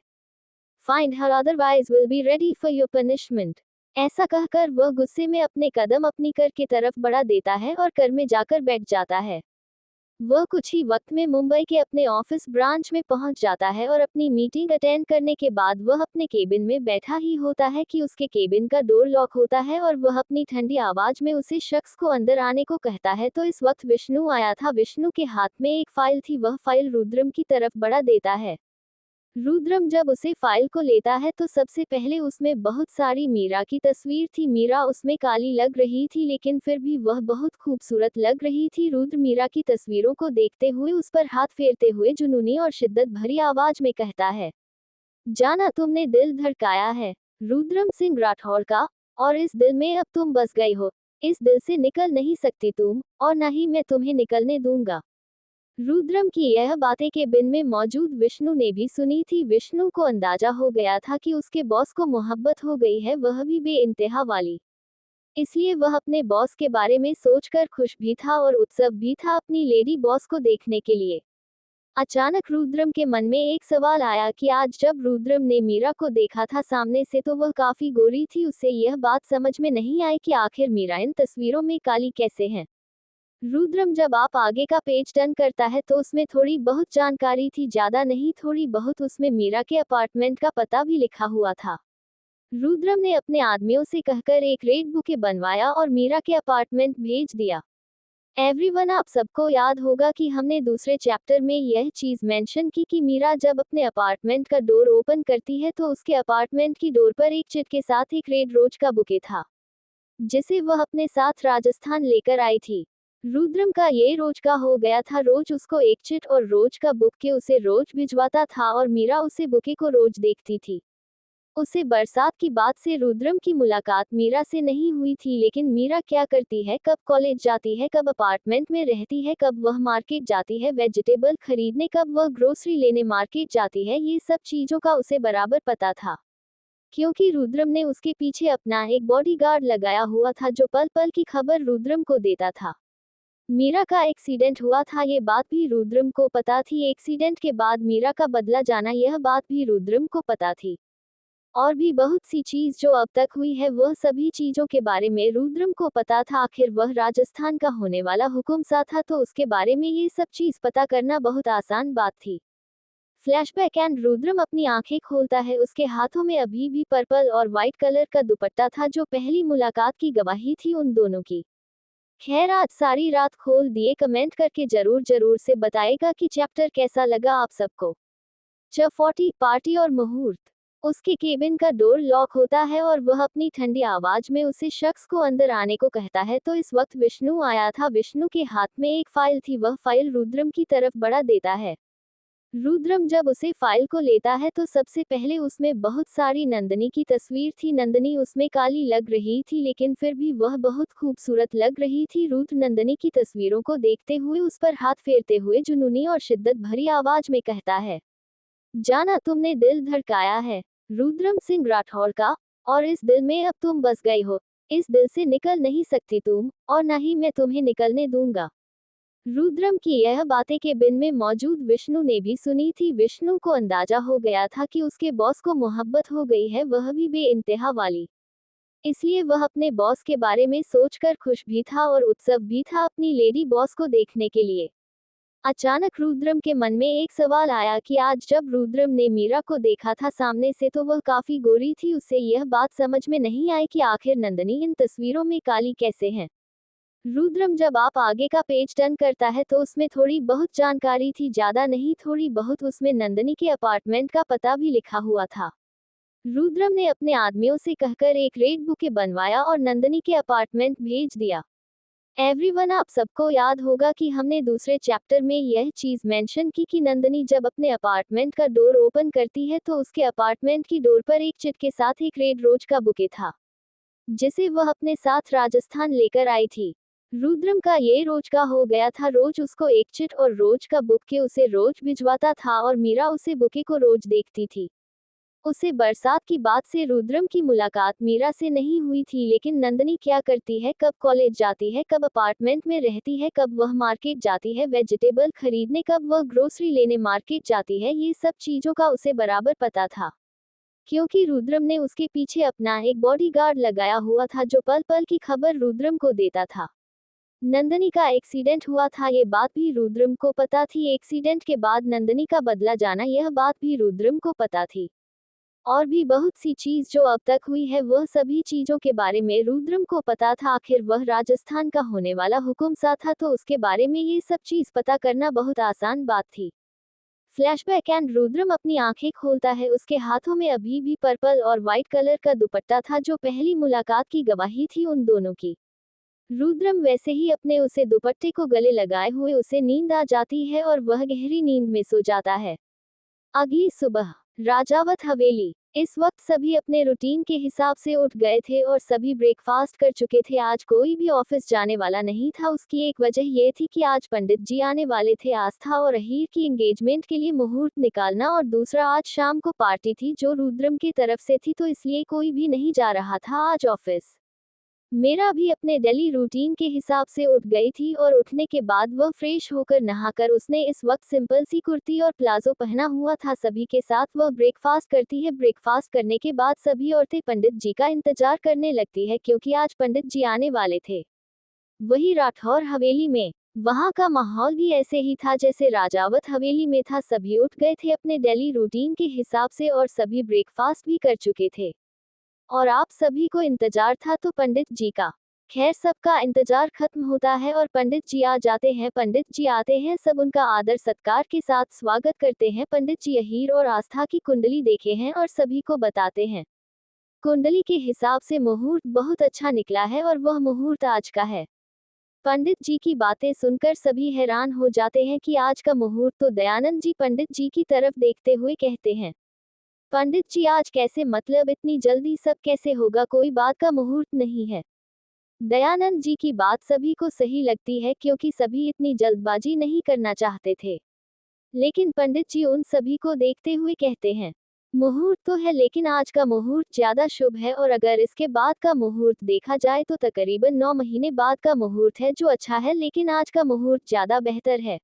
Find her otherwise will be ready for your punishment. ऐसा कहकर वह गुस्से में अपने कदम अपनी कर की तरफ बढ़ा देता है और कर में जाकर बैठ जाता है। वह कुछ ही वक्त में मुंबई के अपने ऑफिस ब्रांच में पहुंच जाता है और अपनी मीटिंग अटेंड करने के बाद वह अपने केबिन में बैठा ही होता है कि उसके केबिन का डोर लॉक होता है और वह अपनी ठंडी आवाज में उसे शख्स को अंदर आने को कहता है। तो इस वक्त विष्णु आया था। विष्णु के हाथ में एक फाइल थी। वह फाइल रुद्रम की तरफ बढ़ा देता है। रुद्रम जब उसे फाइल को लेता है तो सबसे पहले उसमें बहुत सारी मीरा की तस्वीर थी। मीरा उसमें काली लग रही थी लेकिन फिर भी वह बहुत खूबसूरत लग रही थी। रुद्र मीरा की तस्वीरों को देखते हुए उस पर हाथ फेरते हुए जुनूनी और शिद्दत भरी आवाज में कहता है, जाना तुमने दिल धड़काया है रुद्रम सिंह राठौड़ का, और इस दिल में अब तुम बस गई हो। इस दिल से निकल नहीं सकती तुम, और न ही मैं तुम्हें निकलने दूंगा। रुद्रम की यह बातें केबिन में मौजूद विष्णु ने भी सुनी थी। विष्णु को अंदाजा हो गया था कि उसके बॉस को मोहब्बत हो गई है, वह भी बेइंतहा वाली। इसलिए वह अपने बॉस के बारे में सोचकर खुश भी था और उत्सव भी था अपनी लेडी बॉस को देखने के लिए। अचानक रुद्रम के मन में एक सवाल आया कि आज जब रुद्रम ने मीरा को देखा था सामने से तो वह काफी गोरी थी। उसे यह बात समझ में नहीं आई कि आखिर मीरा इन तस्वीरों में काली कैसे है। रुद्रम जब आप आगे का पेज टर्न करता है तो उसमें थोड़ी बहुत जानकारी थी, ज्यादा नहीं थोड़ी बहुत। उसमें मीरा के अपार्टमेंट का पता भी लिखा हुआ था। रुद्रम ने अपने आदमियों से कहकर एक रेड बुके बनवाया और मीरा के अपार्टमेंट भेज दिया। एवरीवन, आप सबको याद होगा कि हमने दूसरे चैप्टर में यह चीज मेंशन की कि मीरा जब अपने अपार्टमेंट का डोर ओपन करती है तो उसके अपार्टमेंट की डोर पर एक चिट के साथ एक रेड रोज का बुके था जिसे वह अपने साथ राजस्थान लेकर आई थी। रुद्रम का ये रोज का हो गया था। रोज उसको एक चिट और रोज का बुके उसे रोज भिजवाता था और मीरा उसे बुके को रोज देखती थी। उसे बरसात की बात से रुद्रम की मुलाकात मीरा से नहीं हुई थी, लेकिन मीरा क्या करती है, कब कॉलेज जाती है, कब अपार्टमेंट में रहती है, कब वह मार्केट जाती है वेजिटेबल खरीदने, कब वह ग्रोसरी लेने मार्केट जाती है, ये सब चीजों का उसे बराबर पता था। क्योंकि रुद्रम ने उसके पीछे अपना एक बॉडीगार्ड लगाया हुआ था जो पल पल की खबर रुद्रम को देता था। मीरा का एक्सीडेंट हुआ था, ये बात भी रुद्रम को पता थी। एक्सीडेंट के बाद मीरा का बदला जाना, यह बात भी रुद्रम को पता थी। और भी बहुत सी चीज जो अब तक हुई है, वह सभी चीजों के बारे में रुद्रम को पता था। आखिर वह राजस्थान का होने वाला हुकुम सा था तो उसके बारे में ये सब चीज पता करना बहुत आसान बात थी। फ्लैशबैक एंड रुद्रम अपनी आंखें खोलता है। उसके हाथों में अभी भी पर्पल और व्हाइट कलर का दुपट्टा था जो पहली मुलाकात की गवाही थी उन दोनों की। खैर, आज सारी रात खोल दिए। कमेंट करके जरूर से बताएगा कि चैप्टर कैसा लगा आप सबको। 40 पार्टी और मुहूर्त। उसके केबिन का डोर लॉक होता है और वह अपनी ठंडी आवाज में उसे शख्स को अंदर आने को कहता है। तो इस वक्त विष्णु आया था। विष्णु के हाथ में एक फाइल थी। वह फाइल रुद्रम की तरफ बढ़ा देता है। रुद्रम जब उसे फाइल को लेता है तो सबसे पहले उसमें बहुत सारी नंदनी की तस्वीर थी। नंदनी उसमें काली लग रही थी लेकिन फिर भी वह बहुत खूबसूरत लग रही थी। रुद्र नंदनी की तस्वीरों को देखते हुए उस पर हाथ फेरते हुए जुनूनी और शिद्दत भरी आवाज में कहता है, जाना तुमने दिल धड़काया है रुद्रम सिंह राठौड़ का, और इस दिल में अब तुम बस गई हो। इस दिल से निकल नहीं सकती तुम, और न ही मैं तुम्हें निकलने दूंगा। रुद्रम की यह बातें केबिन में मौजूद विष्णु ने भी सुनी थी। विष्णु को अंदाजा हो गया था कि उसके बॉस को मोहब्बत हो गई है, वह भी बेइंतहा वाली। इसलिए वह अपने बॉस के बारे में सोचकर खुश भी था और उत्सव भी था अपनी लेडी बॉस को देखने के लिए। अचानक रुद्रम के मन में एक सवाल आया कि आज जब रुद्रम ने मीरा को देखा था सामने से तो वह काफी गोरी थी। उसे यह बात समझ में नहीं आई कि आखिर नंदनी इन तस्वीरों में काली कैसे है। रुद्रम जब आप आगे का पेज टर्न करता है तो उसमें थोड़ी बहुत जानकारी थी, ज्यादा नहीं थोड़ी बहुत। उसमें नंदनी के अपार्टमेंट का पता भी लिखा हुआ था। रुद्रम ने अपने आदमियों से कहकर एक रेड बुके बनवाया और नंदनी के अपार्टमेंट भेज दिया। एवरीवन, आप सबको याद होगा कि हमने दूसरे चैप्टर में यह चीज मेंशन की कि नंदनी जब अपने अपार्टमेंट का डोर ओपन करती है तो उसके अपार्टमेंट की डोर पर एक चिट के साथ एक रेड रोज का बुके था, जिसे वह अपने साथ राजस्थान लेकर आई थी। रुद्रम का ये रोज का हो गया था, रोज उसको एक चिट और रोज का बुके उसे रोज भिजवाता था और मीरा उसे बुके को रोज देखती थी। उसे बरसात की बात से रुद्रम की मुलाकात मीरा से नहीं हुई थी, लेकिन नंदनी क्या करती है, कब कॉलेज जाती है, कब अपार्टमेंट में रहती है, कब वह मार्केट जाती है वेजिटेबल खरीदने, कब वह ग्रोसरी लेने मार्केट जाती है, ये सब चीजों का उसे बराबर पता था, क्योंकि रुद्रम ने उसके पीछे अपना एक बॉडीगार्ड लगाया हुआ था जो पल पल की खबर रुद्रम को देता था। नंदनी का एक्सीडेंट हुआ था, ये बात भी रुद्रम को पता थी। एक्सीडेंट के बाद नंदनी का बदला जाना, यह बात भी रुद्रम को पता थी। और भी बहुत सी चीज जो अब तक हुई है, वह सभी चीजों के बारे में रुद्रम को पता था। आखिर वह राजस्थान का होने वाला हुकुमसा था, तो उसके बारे में ये सब चीज पता करना बहुत आसान बात थी। फ्लैशबैक एंड रुद्रम अपनी आंखें खोलता है, उसके हाथों में अभी भी पर्पल और व्हाइट कलर का दुपट्टा था जो पहली मुलाकात की गवाही थी उन दोनों की। रुद्रम वैसे ही अपने उसे दुपट्टे को गले लगाए हुए उसे नींद आ जाती है और वह गहरी नींद में सो जाता है। अगली सुबह राजावत हवेली। इस वक्त सभी अपने रूटीन के हिसाब से उठ गए थे और सभी ब्रेकफास्ट कर चुके थे। आज कोई भी ऑफिस जाने वाला नहीं था। उसकी एक वजह यह थी कि आज पंडित जी आने वाले थे। आस्था और अहीर की एंगेजमेंट के लिए मुहूर्त निकालना, और दूसरा आज शाम को पार्टी थी जो रुद्रम की तरफ से थी, तो इसलिए कोई भी नहीं जा रहा था आज ऑफिस। मेरा भी अपने डेली रूटीन के हिसाब से उठ गई थी और उठने के बाद वह फ्रेश होकर नहाकर उसने इस वक्त सिंपल सी कुर्ती और प्लाजो पहना हुआ था। सभी के साथ वह ब्रेकफास्ट करती है। ब्रेकफास्ट करने के बाद सभी औरतें पंडित जी का इंतजार करने लगती है, क्योंकि आज पंडित जी आने वाले थे। वही राठौर हवेली में वहां का माहौल भी ऐसे ही था जैसे राजावत हवेली में था। सभी उठ गए थे अपने डेली रूटीन के हिसाब से और सभी ब्रेकफास्ट भी कर चुके थे और आप सभी को इंतजार था तो पंडित जी का। खैर, सबका इंतजार खत्म होता है और पंडित जी आ जाते हैं। पंडित जी आते हैं, सब उनका आदर सत्कार के साथ स्वागत करते हैं। पंडित जी अहीर और आस्था की कुंडली देखे हैं और सभी को बताते हैं। कुंडली के हिसाब से मुहूर्त बहुत अच्छा निकला है और वह मुहूर्त आज का है। पंडित जी की बातें सुनकर सभी हैरान हो जाते हैं कि आज का मुहूर्त, तो दयानंद जी पंडित जी की तरफ देखते हुए कहते हैं, पंडित जी आज कैसे, मतलब इतनी जल्दी सब कैसे होगा, कोई बात का मुहूर्त नहीं है। दयानंद जी की बात सभी को सही लगती है, क्योंकि सभी इतनी जल्दबाजी नहीं करना चाहते थे। लेकिन पंडित जी उन सभी को देखते हुए कहते हैं, मुहूर्त तो है, लेकिन आज का मुहूर्त ज्यादा शुभ है, और अगर इसके बाद का मुहूर्त देखा जाए तो तकरीबन 9 महीने बाद का मुहूर्त है जो अच्छा है, लेकिन आज का मुहूर्त ज्यादा बेहतर है।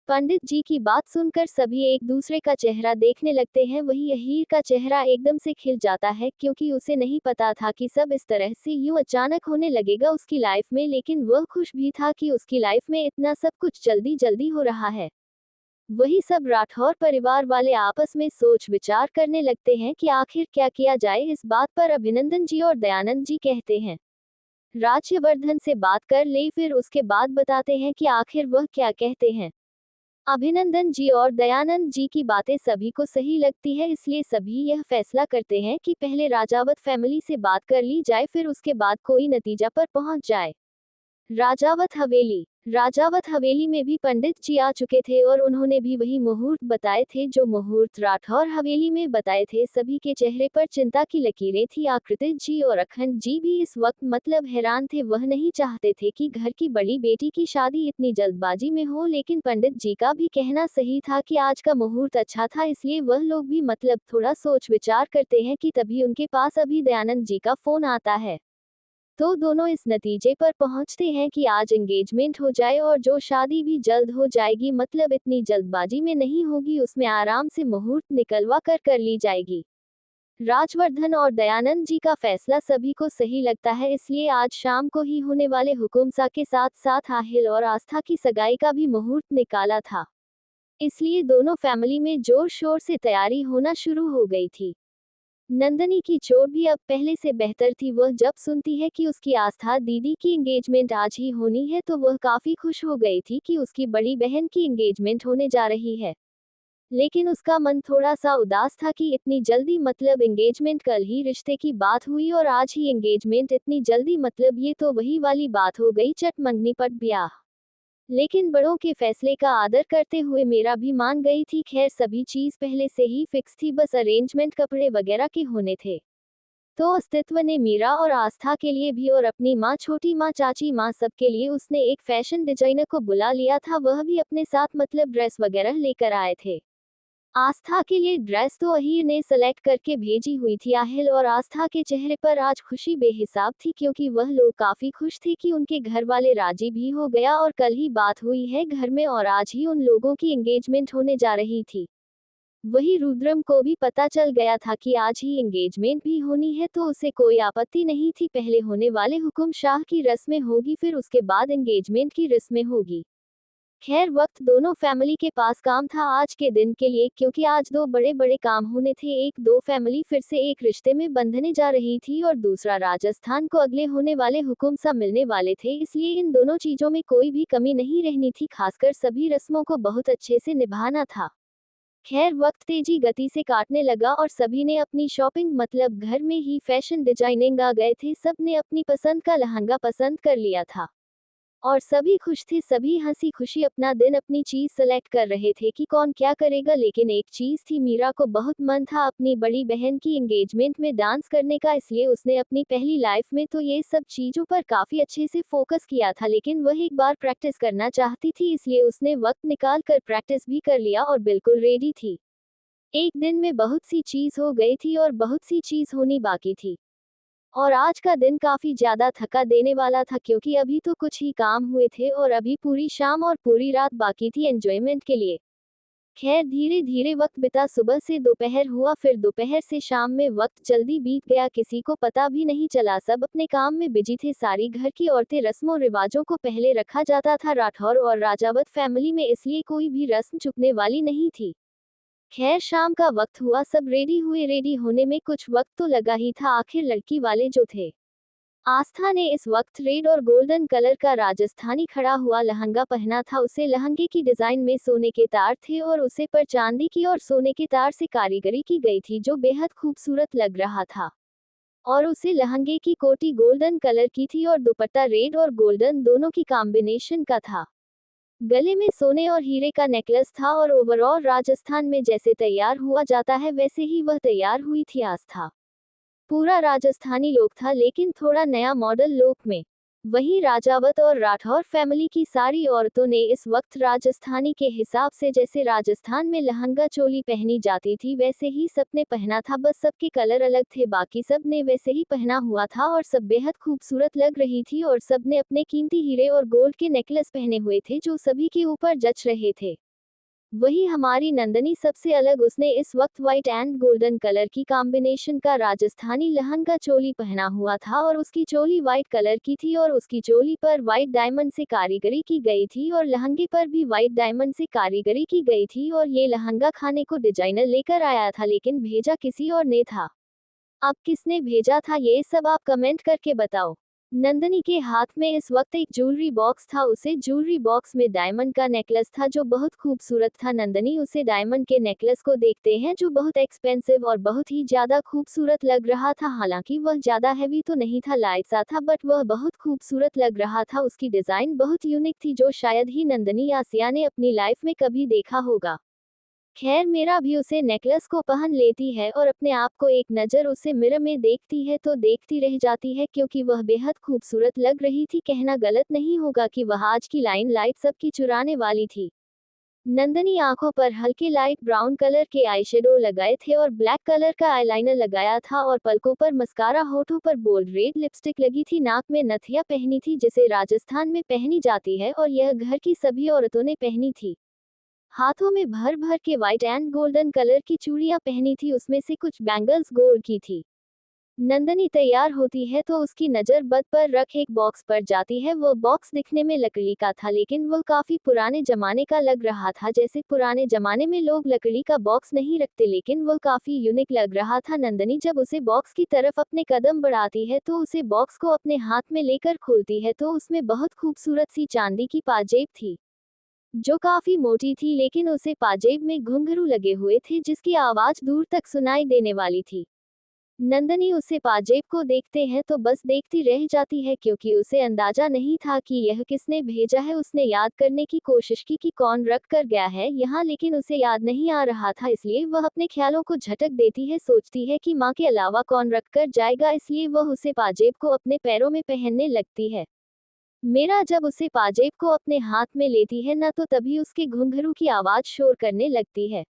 पंडित जी की बात सुनकर सभी एक दूसरे का चेहरा देखने लगते हैं। वही अहीर का चेहरा एकदम से खिल जाता है, क्योंकि उसे नहीं पता था कि सब इस तरह से यूं अचानक होने लगेगा उसकी लाइफ में, लेकिन वह खुश भी था कि उसकी लाइफ में इतना सब कुछ जल्दी जल्दी हो रहा है। वही सब राठौर परिवार वाले आपस में सोच विचार करने लगते हैं कि आखिर क्या किया जाए। इस बात पर अभिनंदन जी और दयानंद जी कहते हैं, राज्यवर्धन से बात कर ले, फिर उसके बाद बताते हैं कि आखिर वह क्या कहते हैं। अभिनंदन जी और दयानंद जी की बातें सभी को सही लगती है, इसलिए सभी यह फैसला करते हैं कि पहले राजावत फैमिली से बात कर ली जाए, फिर उसके बाद कोई नतीजा पर पहुंच जाए। राजावत हवेली। राजावत हवेली में भी पंडित जी आ चुके थे और उन्होंने भी वही मुहूर्त बताए थे जो मुहूर्त राठौर हवेली में बताए थे। सभी के चेहरे पर चिंता की लकीरें थी। आकृति जी और अखंड जी भी इस वक्त मतलब हैरान थे। वह नहीं चाहते थे कि घर की बड़ी बेटी की शादी इतनी जल्दबाजी में हो, लेकिन पंडित जी का भी कहना सही था कि आज का मुहूर्त अच्छा था, इसलिए वह लोग भी मतलब थोड़ा सोच विचार करते हैं कि तभी उनके पास अभी दयानंद जी का फोन आता है। तो दोनों इस नतीजे पर पहुंचते हैं कि आज एंगेजमेंट हो जाए और जो शादी भी जल्द हो जाएगी, मतलब इतनी जल्दबाजी में नहीं होगी, उसमें आराम से मुहूर्त निकलवा कर ली जाएगी। राजवर्धन और दयानंद जी का फैसला सभी को सही लगता है, इसलिए आज शाम को ही होने वाले हुकुमसा के साथ साथ आहिल और आस्था की सगाई का भी मुहूर्त निकाला था। इसलिए दोनों फैमिली में जोर शोर से तैयारी होना शुरू हो गई थी। नंदनी की चोट भी अब पहले से बेहतर थी। वह जब सुनती है कि उसकी आस्था दीदी की एंगेजमेंट आज ही होनी है, तो वह काफी खुश हो गई थी कि उसकी बड़ी बहन की एंगेजमेंट होने जा रही है। लेकिन उसका मन थोड़ा सा उदास था कि इतनी जल्दी मतलब एंगेजमेंट, कल ही रिश्ते की बात हुई और आज ही एंगेजमेंट, इतनी जल्दी मतलब ये तो वही वाली बात हो गई, चट मंगनी पट ब्याह। लेकिन बड़ों के फैसले का आदर करते हुए मेरा भी मान गई थी। खैर सभी चीज पहले से ही फिक्स थी, बस अरेंजमेंट कपड़े वगैरह के होने थे। तो अस्तित्व ने मीरा और आस्था के लिए भी और अपनी माँ, छोटी माँ, चाची माँ, सबके लिए उसने एक फैशन डिजाइनर को बुला लिया था। वह भी अपने साथ मतलब ड्रेस वगैरह लेकर आए थे। आस्था के लिए ड्रेस तो अहीर ने सेलेक्ट करके भेजी हुई थी। आहिल और आस्था के चेहरे पर आज खुशी बेहिसाब थी, क्योंकि वह लोग काफी खुश थे कि उनके घर वाले राजी भी हो गया और कल ही बात हुई है घर में और आज ही उन लोगों की एंगेजमेंट होने जा रही थी। वही रुद्रम को भी पता चल गया था कि आज ही एंगेजमेंट भी होनी है, तो उसे कोई आपत्ति नहीं थी। पहले होने वाले हुक्म शाह की रस्में होगी, फिर उसके बाद एंगेजमेंट की रस्में होगी। खैर वक्त दोनों फैमिली के पास काम था आज के दिन के लिए, क्योंकि आज दो बड़े बड़े काम होने थे। एक, दो फैमिली फिर से एक रिश्ते में बंधने जा रही थी और दूसरा, राजस्थान को अगले होने वाले हुक्म सा मिलने वाले थे। इसलिए इन दोनों चीजों में कोई भी कमी नहीं रहनी थी, खासकर सभी रस्मों को बहुत अच्छे से निभाना था। खैर वक्त तेजी गति से काटने लगा और सभी ने अपनी शॉपिंग, मतलब घर में ही फैशन डिजाइनिंग आ गए थे। सब ने अपनी पसंद का लहंगा पसंद कर लिया था और सभी खुश थे। सभी हंसी खुशी अपना दिन, अपनी चीज सेलेक्ट कर रहे थे कि कौन क्या करेगा। लेकिन एक चीज थी, मीरा को बहुत मन था अपनी बड़ी बहन की एंगेजमेंट में डांस करने का। इसलिए उसने अपनी पहली लाइफ में तो ये सब चीजों पर काफी अच्छे से फोकस किया था, लेकिन वह एक बार प्रैक्टिस करना चाहती थी। इसलिए उसने वक्त निकाल कर प्रैक्टिस भी कर लिया और बिल्कुल रेडी थी। एक दिन में बहुत सी चीज हो गई थी और बहुत सी चीज होनी बाकी थी। और आज का दिन काफी ज्यादा थका देने वाला था, क्योंकि अभी तो कुछ ही काम हुए थे और अभी पूरी शाम और पूरी रात बाकी थी एंजॉयमेंट के लिए। खैर धीरे धीरे वक्त बिता, सुबह से दोपहर हुआ, फिर दोपहर से शाम में वक्त जल्दी बीत गया, किसी को पता भी नहीं चला। सब अपने काम में बिजी थे। सारी घर की औरतें, रस्मों रिवाजों को पहले रखा जाता था राठौर और राजावत फैमिली में, इसलिए कोई भी रस्म चुकने वाली नहीं थी। खैर शाम का वक्त हुआ, सब रेडी हुए। रेडी होने में कुछ वक्त तो लगा ही था, आखिर लड़की वाले जो थे। आस्था ने इस वक्त रेड और गोल्डन कलर का राजस्थानी खड़ा हुआ लहंगा पहना था। उसे लहंगे की डिजाइन में सोने के तार थे और उसे पर चांदी की और सोने के तार से कारीगरी की गई थी, जो बेहद खूबसूरत लग रहा था। और उसे लहंगे की कोटी गोल्डन कलर की थी और दुपट्टा रेड और गोल्डन दोनों की कॉम्बिनेशन का था। गले में सोने और हीरे का नेकलेस था और ओवरऑल राजस्थान में जैसे तैयार हुआ जाता है वैसे ही वह तैयार हुई थी आस्था। पूरा राजस्थानी लोक था, लेकिन थोड़ा नया मॉडल लोक में। वहीं राजावत और राठौर फैमिली की सारी औरतों ने इस वक्त राजस्थानी के हिसाब से, जैसे राजस्थान में लहंगा चोली पहनी जाती थी, वैसे ही सबने पहना था। बस सबके कलर अलग थे, बाकी सब ने वैसे ही पहना हुआ था और सब बेहद खूबसूरत लग रही थी। और सब ने अपने कीमती हीरे और गोल्ड के नेकलेस पहने हुए थे, जो सभी के ऊपर जच रहे थे। वही हमारी नंदनी सबसे अलग, उसने इस वक्त व्हाइट एंड गोल्डन कलर की कॉम्बिनेशन का राजस्थानी लहंगा चोली पहना हुआ था और उसकी चोली व्हाइट कलर की थी और उसकी चोली पर व्हाइट डायमंड से कारीगरी की गई थी और लहंगे पर भी व्हाइट डायमंड से कारीगरी की गई थी। और ये लहंगा खाने को डिजाइनर लेकर आया था, लेकिन भेजा किसी और ने था। अब किसने भेजा था ये सब आप कमेंट करके बताओ। नंदनी के हाथ में इस वक्त एक ज्वेलरी बॉक्स था। उसे ज्वेलरी बॉक्स में डायमंड का नेकलेस था, जो बहुत खूबसूरत था। नंदनी उसे डायमंड के नेकलेस को देखते हैं, जो बहुत एक्सपेंसिव और बहुत ही ज्यादा खूबसूरत लग रहा था। हालांकि वह ज्यादा हैवी तो नहीं था, लाइट सा था, बट वह बहुत खूबसूरत लग रहा था। उसकी डिजाइन बहुत यूनिक थी, जो शायद ही नंदनी आसिया ने अपनी लाइफ में कभी देखा होगा। खैर मेरा भी उसे नेकलेस को पहन लेती है और अपने आप को एक नज़र उसे मिरर में देखती है तो देखती रह जाती है, क्योंकि वह बेहद खूबसूरत लग रही थी। कहना गलत नहीं होगा कि वह आज की लाइन लाइट सबकी चुराने वाली थी। नंदनी आंखों पर हल्के लाइट ब्राउन कलर के आईशैडो लगाए थे और ब्लैक कलर का आईलाइनर लगाया था और पलकों पर मस्कारा, होठों पर बोल्ड रेड लिपस्टिक लगी थी, नाक में नथिया पहनी थी, जिसे राजस्थान में पहनी जाती है और यह घर की सभी औरतों ने पहनी थी। हाथों में भर भर के व्हाइट एंड गोल्डन कलर की चूड़ियां पहनी थी, उसमें से कुछ बैंगल्स गोल्ड की थी। नंदनी तैयार होती है तो उसकी नज़र बद पर रख एक बॉक्स पर जाती है। वो बॉक्स दिखने में लकड़ी का था, लेकिन वह काफी पुराने जमाने का लग रहा था। जैसे पुराने जमाने में लोग लकड़ी का बॉक्स नहीं रखते, लेकिन वह काफी यूनिक लग रहा था। नंदनी जब उसे बॉक्स की तरफ अपने कदम बढ़ाती है तो उसे बॉक्स को अपने हाथ में लेकर खोलती है, तो उसमें बहुत खूबसूरत सी चांदी की पाजेब थी। जो काफी मोटी थी, लेकिन उसे पाजेब में घुंघरू लगे हुए थे जिसकी आवाज दूर तक सुनाई देने वाली थी। नंदनी उसे पाजेब को देखते हैं तो बस देखती रह जाती है, क्योंकि उसे अंदाजा नहीं था कि यह किसने भेजा है। उसने याद करने की कोशिश की कि कौन रख कर गया है यहाँ, लेकिन उसे याद नहीं आ रहा था, इसलिए वह अपने ख्यालों को झटक देती है। सोचती है कि माँ के अलावा कौन रख कर जाएगा, इसलिए वह उसे पाजेब को अपने पैरों में पहनने लगती है। मेरा जब उसे पाजेब को अपने हाथ में लेती है न, तो तभी उसके घुंघरू की आवाज शोर करने लगती है,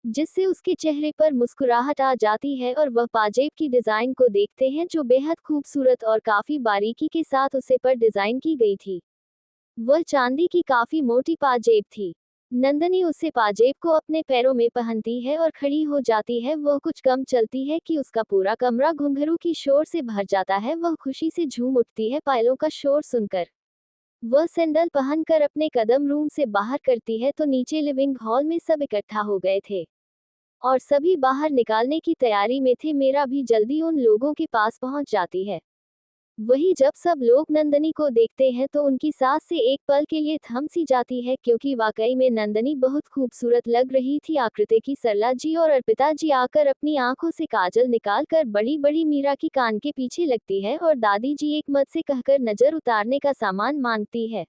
जिससे उसके चेहरे पर मुस्कुराहट आ जाती है और वह पाजेब की डिजाइन को देखते हैं जो बेहद खूबसूरत और काफी बारीकी के साथ उसे पर डिजाइन की गई थी। वह चांदी की काफी मोटी पाजेब थी। नंदनी उसे पाजेब को अपने पैरों में पहनती है और खड़ी हो जाती है। वह कुछ कम चलती है कि उसका पूरा कमरा घुंघरू की शोर से भर जाता है। वह खुशी से झूम उठती है पायलों का शोर सुनकर। वह सैंडल पहनकर अपने कदम रूम से बाहर करती है तो नीचे लिविंग हॉल में सब इकट्ठा हो गए थे और सभी बाहर निकालने की तैयारी में थे। मेरा भी जल्दी उन लोगों के पास पहुंच जाती है। वही जब सब लोग नंदनी को देखते हैं तो उनकी सांस से एक पल के लिए थम सी जाती है, क्योंकि वाकई में नंदनी बहुत खूबसूरत लग रही थी। आकृति की सरला जी और अर्पिता जी आकर अपनी आंखों से काजल निकाल कर बड़ी बड़ी मीरा की कान के पीछे लगती है और दादी जी एक मत से कहकर नजर उतारने का सामान मांगती है।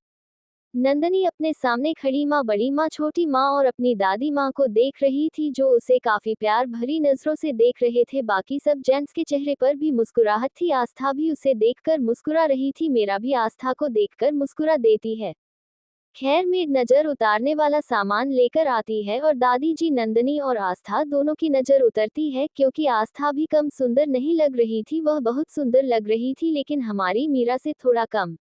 नंदनी अपने सामने खड़ी माँ, बड़ी माँ, छोटी माँ और अपनी दादी माँ को देख रही थी, जो उसे काफी प्यार भरी नजरों से देख रहे थे। बाकी सब जेंट्स के चेहरे पर भी मुस्कुराहट थी। आस्था भी उसे देखकर मुस्कुरा रही थी। मेरा भी आस्था को देखकर मुस्कुरा देती है। खैर, मेड नजर उतारने वाला सामान लेकर आती है और दादी जी, नंदनी और आस्था दोनों की नजर उतरती है, क्योंकि आस्था भी कम सुंदर नहीं लग रही थी, वह बहुत सुंदर लग रही थी, लेकिन हमारी मीरा से थोड़ा कम।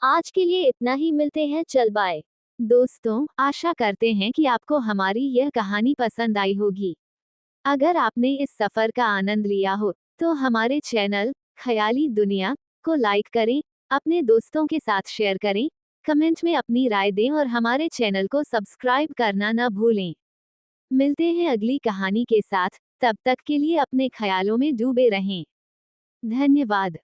आज के लिए इतना ही, मिलते हैं, चल बाय। दोस्तों, आशा करते हैं कि आपको हमारी यह कहानी पसंद आई होगी। अगर आपने इस सफर का आनंद लिया हो तो हमारे चैनल ख्याली दुनिया को लाइक करें, अपने दोस्तों के साथ शेयर करें, कमेंट में अपनी राय दें और हमारे चैनल को सब्सक्राइब करना न भूलें। मिलते हैं अगली कहानी के साथ, तब तक के लिए अपने ख्यालों में डूबे रहें। धन्यवाद।